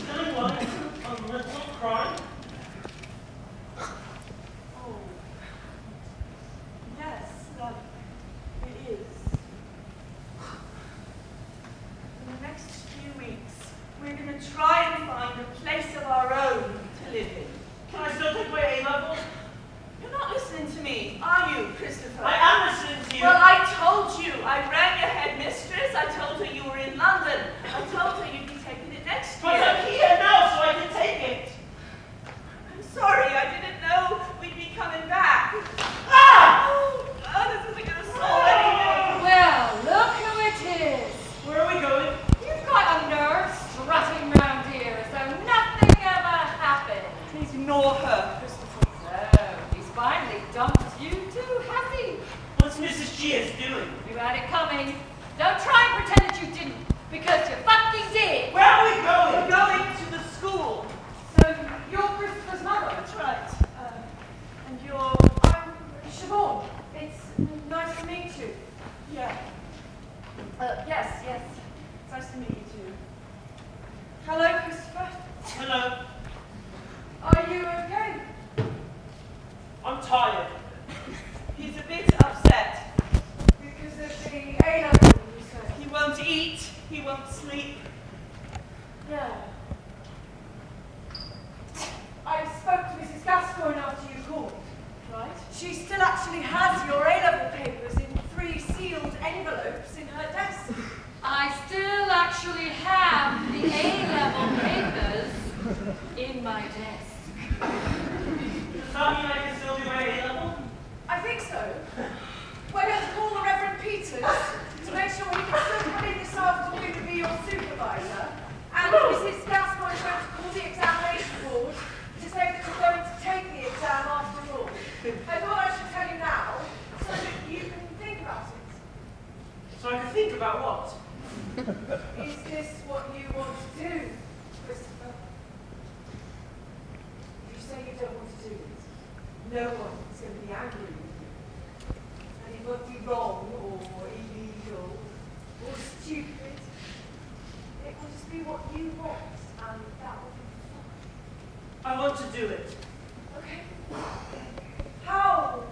Killing Wellington, a little crime? Oh. Yes, love, it is. In the next few weeks, we're going to try and find a place of our own to live in. Can I still take my A-level? You're not listening to me, are you, Christopher? I am listening to you. Well, I told you. I rang your headmistress. I told her you were in London. I told her you'd be taking it next year. But I'm had it coming. Don't try and pretend that you didn't, because you fucking did. Where are we going? We're going to the school. So you're Christopher's mother. That's right. And you're... I'm Siobhan. It's nice to meet you. Yeah. Yes. It's nice to meet you too. Hello, Christopher. Hello. Are you okay? I'm tired. He's a bit upset. Because of the A-level, you said? He won't eat. He won't sleep. Yeah. I spoke to Mrs. Gascoigne after you called. Right? She still actually has your A-level papers in 3 sealed envelopes in her desk. I still actually have the A-level papers in my desk. Does that mean I can still do A-level? I think so. We're going to call the Reverend Peters to make sure he can still come in this afternoon to be your supervisor. And Mrs. Gascoigne is going to call the examination board to say that you're going to take the exam after all. I thought I should tell you now so that you can think about it. So I can think about what? Is this what you want to do, Christopher? If you say you don't want to do it, no one's going to be angry with you. And it won't be wrong or illegal or stupid. It will just be what you want, and that will be fine. I want to do it. Okay. How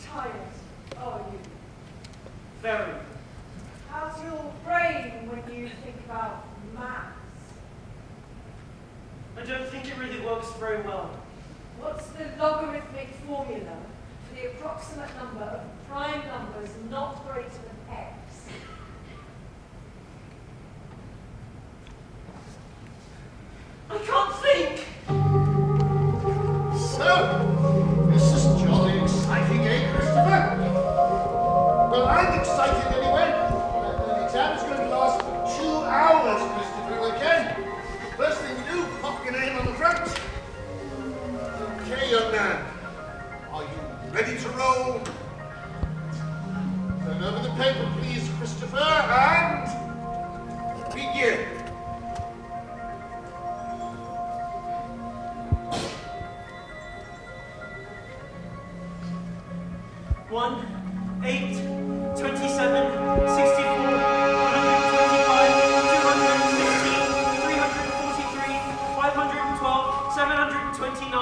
tired are you? Very. How's your brain when you think about maths? I don't think it really works very well. What's the logarithmic formula for the approximate number of prime numbers not greater than x? I can't think! So, this is jolly exciting, eh, Christopher? Well, I'm excited anyway. The exam's going to last for 2 hours, Christopher, again. First thing you do, pop your name on the front. Okay, young man. Are you ready to roll? Turn over the paper, please, Christopher, and begin. One, 8, 27, 64, 125, 216, 343, 512, 729,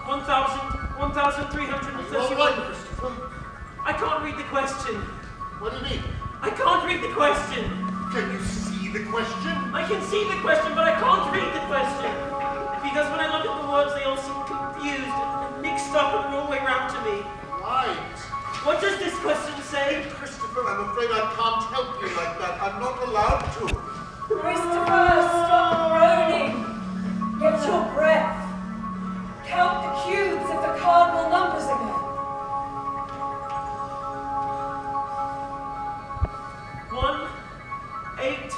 1,000, 1,331. All right, Christopher. I can't read the question. What do you mean? I can't read the question. Can you see the question? I can see the question, but I can't read the question. Because when I look at the words, they all seem confused and mixed up and all the way round to me. Right. What does this question say? Christopher, I'm afraid I can't help you like that. I'm not allowed to. Christopher, stop groaning. Get your breath. Count the cubes of the cardinal numbers again. 1, 8,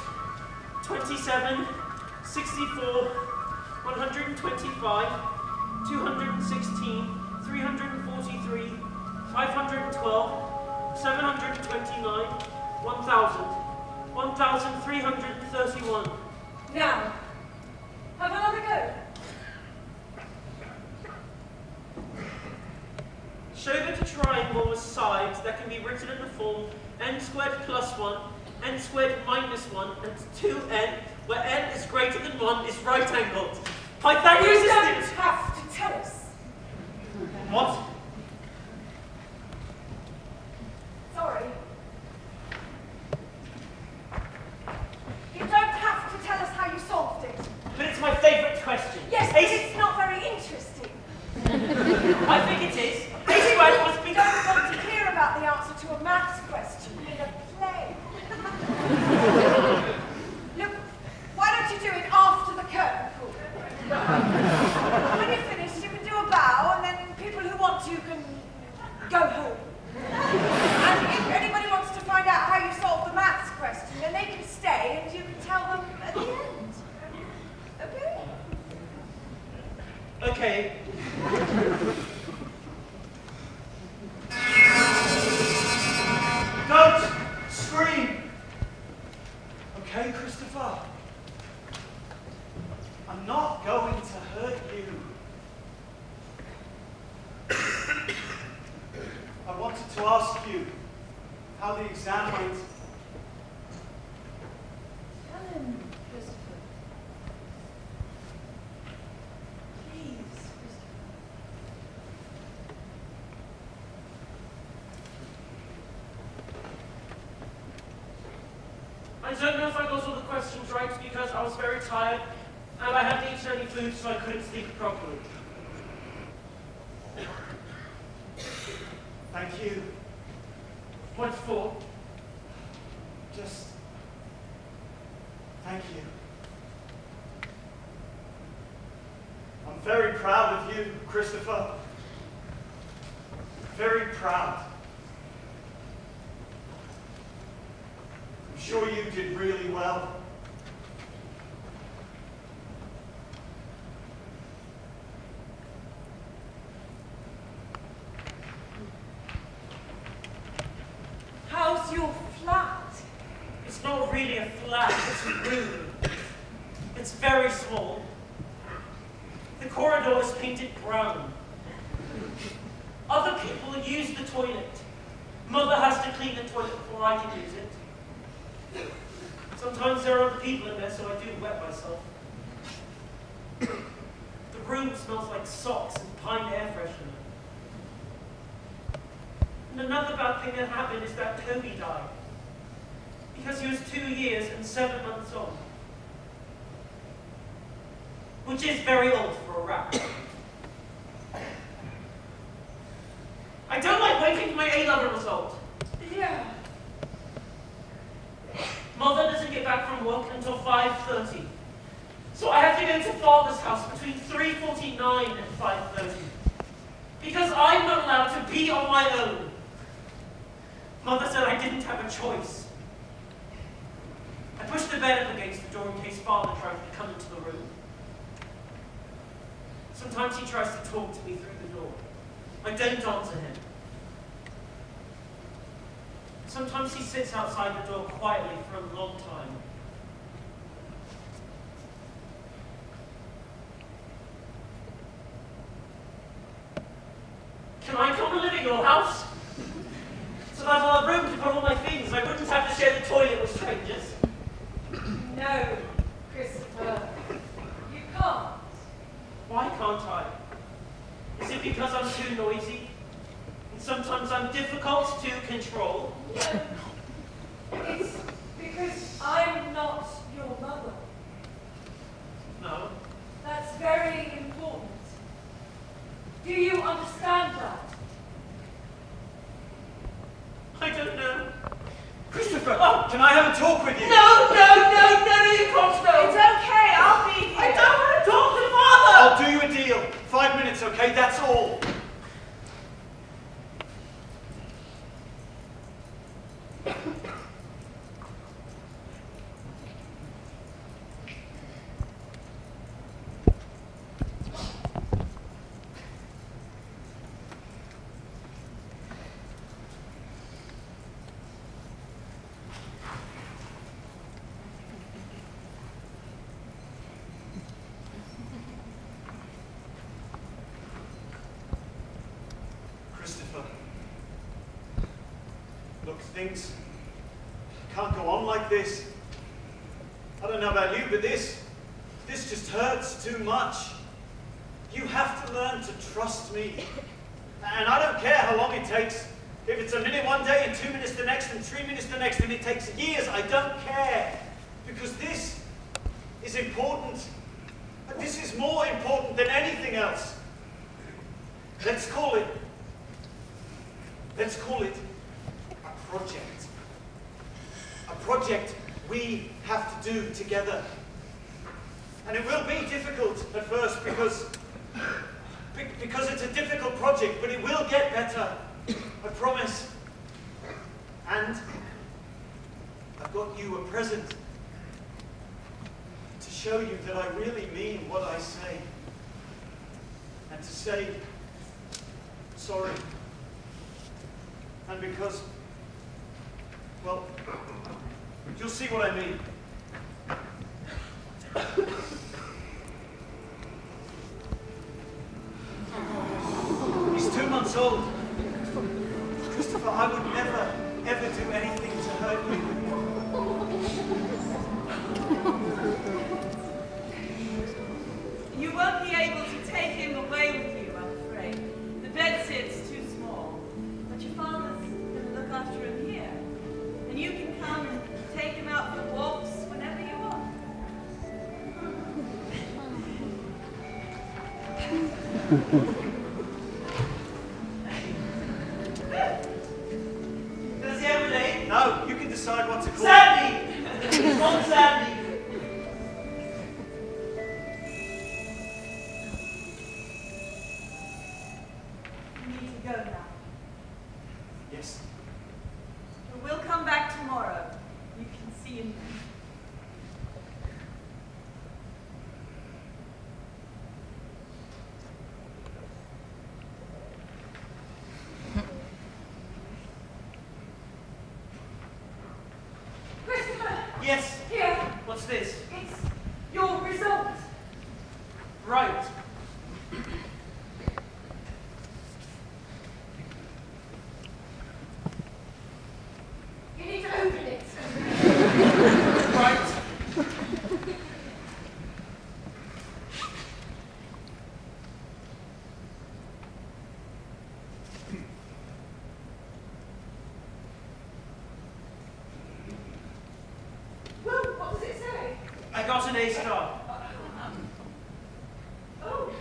27, 64, 125, 216, 343, 512, 729, 1,000, 1,331. Now, have another go. Show that a triangle with sides that can be written in the form n squared plus 1, n squared minus 1, and 2n, where n is greater than 1, is right angled. Pythagoras You is don't the... have to tell us. What? Sorry. You don't have to tell us how you solved it. But it's my favourite question. Yes, but it's not very interesting. I think it is. A squared must be... You don't want to hear about the answer to a maths question in a play. Look, why don't you do it after the curtain call? When you're finished, you can do a bow, and then people who want to can go home. And if anybody wants to find out how you solve the maths question, then they can stay and you can tell them at the end. Okay? Okay. Don't scream! okay, Christopher? I'm not going to hurt you. I wanted to ask you how the exam went. Helen, Christopher. Please, Christopher. I don't know if I got all the questions right because I was very tired and I hadn't eaten any food, so I couldn't sleep properly. Thank you. What for? Just thank you. I'm very proud of you, Christopher. Very proud. I'm sure you did really well. How's your flat? It's not really a flat, it's a room. It's very small. The corridor is painted brown. Other people use the toilet. Mother has to clean the toilet before I can use it. Sometimes there are other people in there, so I do wet myself. The room smells like socks and pine air freshener. And another bad thing that happened is that Toby died. Because he was 2 years and 7 months old. Which is very old for a rat. I don't like waiting for my A-level result. Yeah. Mother doesn't get back from work until 5:30. So I have to go to Father's house between 3:49 and 5:30. Because I'm not allowed to be on my own. Mother said I didn't have a choice. I pushed the bed up against the door in case Father tries to come into the room. Sometimes he tries to talk to me through the door. I don't answer him. Sometimes he sits outside the door quietly for a long time. Can I come and live at your house? So that I'll have room to put all my things. I wouldn't have to share the toilet with strangers. No, Christopher. You can't. Why can't I? Is it because I'm too noisy? And sometimes I'm difficult to control? No. It's because I'm not your mother. No. That's very important. Do you understand that? I don't know. Christopher, Oh. can I have a talk with you? No, you can't go. It's okay, I'll be here. I don't want to talk to Father. I'll do you a deal. 5 minutes, okay? That's all. Christopher, look, things can't go on like this. I don't know about you, but this just hurts too much. You have to learn to trust me. And I don't care how long it takes. If it's a minute one day and 2 minutes the next and 3 minutes the next and it takes years, I don't care. Because this is important. And this is more important than anything else. Let's call it a project. A project we have to do together. And it will be difficult at first because it's a difficult project, but it will get better. I promise. And I've got you a present to show you that I really mean what I say. And to say sorry. And because, well, you'll see what I mean. He's 2 months old. Christopher, I would never, ever do anything to hurt you. You won't be able to take him away with you, I'm afraid. The bedstead's too small. But your father's going to look after him here. And you can come and take him out for walks whenever you want. Does he have a name? No, you can decide what to call him. Sandy! He's called Sandy. You need to go now. Yes. But we'll come back tomorrow. You can see him then. Christopher, Yes. here. What's this? It's your result. Right. You need to open it. Right. Well, what does it say? I got an A star. Oh.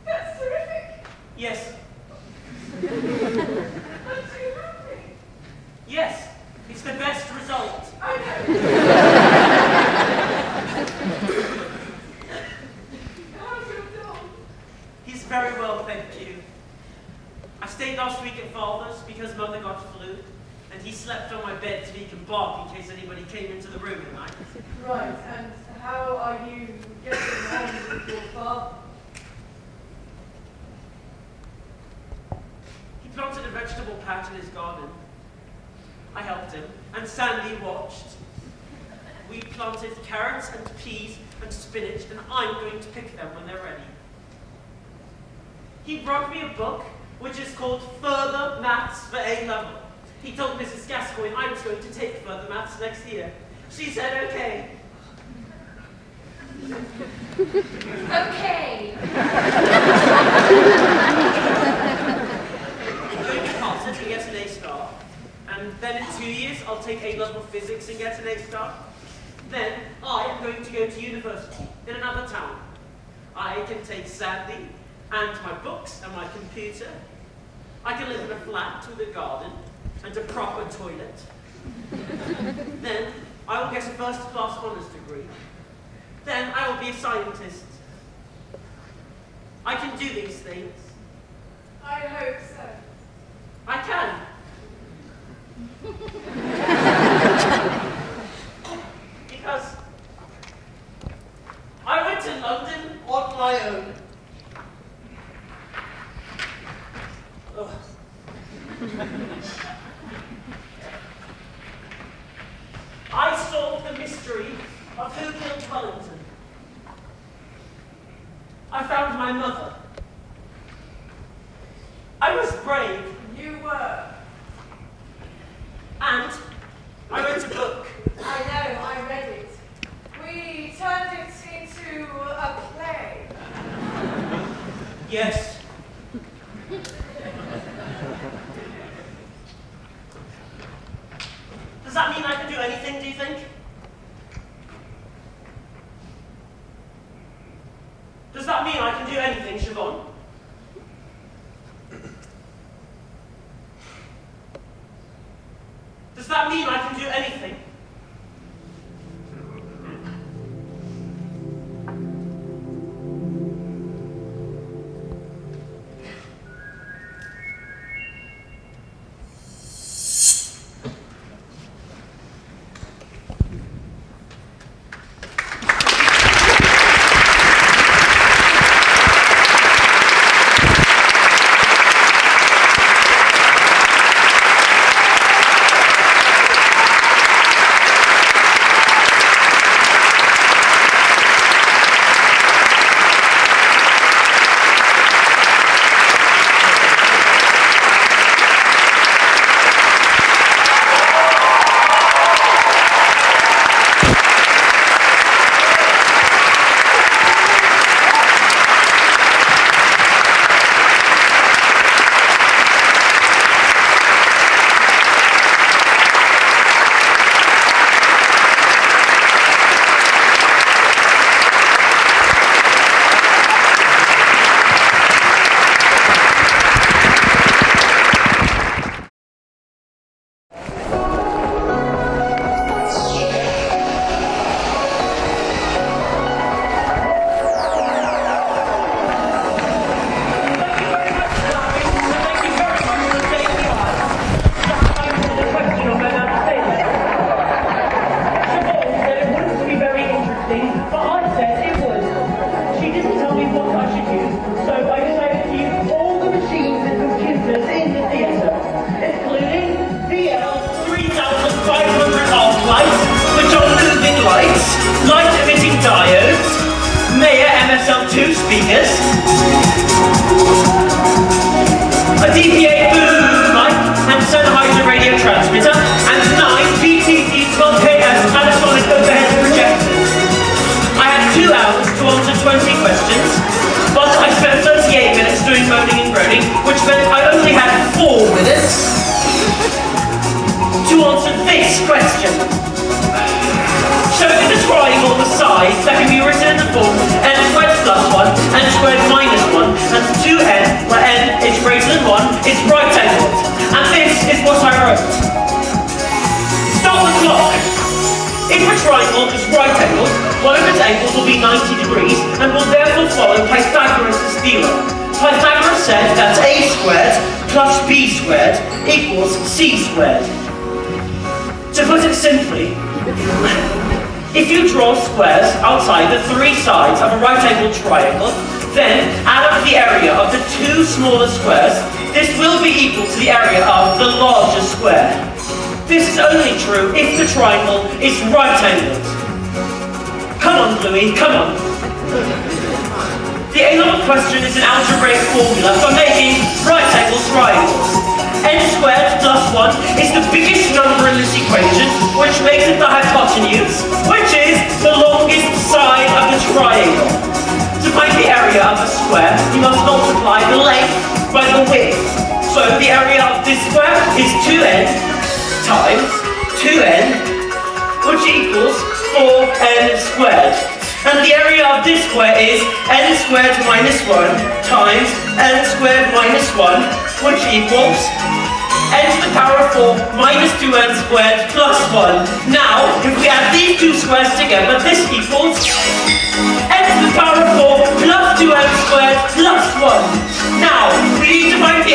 That's terrific. Yes. I'm too happy. Yes. It's the best result. I know. How's your dog? He's very well, thank you. I stayed last week at Father's because Mother got flu, and he slept on my bed so he can bark in case anybody came into the room at night. Right, and how are you getting on with your father? He planted a vegetable patch in his garden. I helped him, and Sandy watched. We planted carrots and peas and spinach, and I'm going to pick them when they're ready. He brought me a book, which is called Further Maths for A Level. He told Mrs. Gascoigne I was going to take further maths next year. She said, okay. Okay. I'm going to pass it and get an A star. And then in 2 years, I'll take A-level physics and get an A star. Then I am going to go to university in another town. I can take Sandy and my books and my computer. I can live in a flat with a garden and a proper toilet. Then I will get a first-class honours degree. Then I will be a scientist. I can do these things. I hope so. I can. Because I went to London on my own. Ugh. I solved the mystery of who killed Wellington. I found my mother. I was brave. You were. And I wrote a book. I know, I read it. We turned it into a play. Yes. Does that mean I can do anything, do you think? Does that mean I can do anything, Siobhan? Does that mean I can do anything? right angled, one of its angles will be 90 degrees and will therefore follow Pythagoras' theorem. Pythagoras said that a squared plus b squared equals c squared. To put it simply, if you draw squares outside the three sides of a right-angled triangle, then add up the area of the two smaller squares, this will be equal to the area of the larger square. This is only true if the triangle is right-angled. Come on, Bluey, come on. The A-level question is an algebraic formula for making right-angled triangles. N squared plus 1 is the biggest number in this equation, which makes it the hypotenuse, which is the longest side of the triangle. To find the area of a square, you must multiply the length by the width. So the area of this square is 2n times 2n, which equals 4n squared. And the area of this square is n squared minus 1 times n squared minus 1, which equals n to the power of 4 minus 2n squared plus 1. Now, if we add these two squares together, this equals n to the power of 4 plus 2n squared plus 1. Now, we need to find the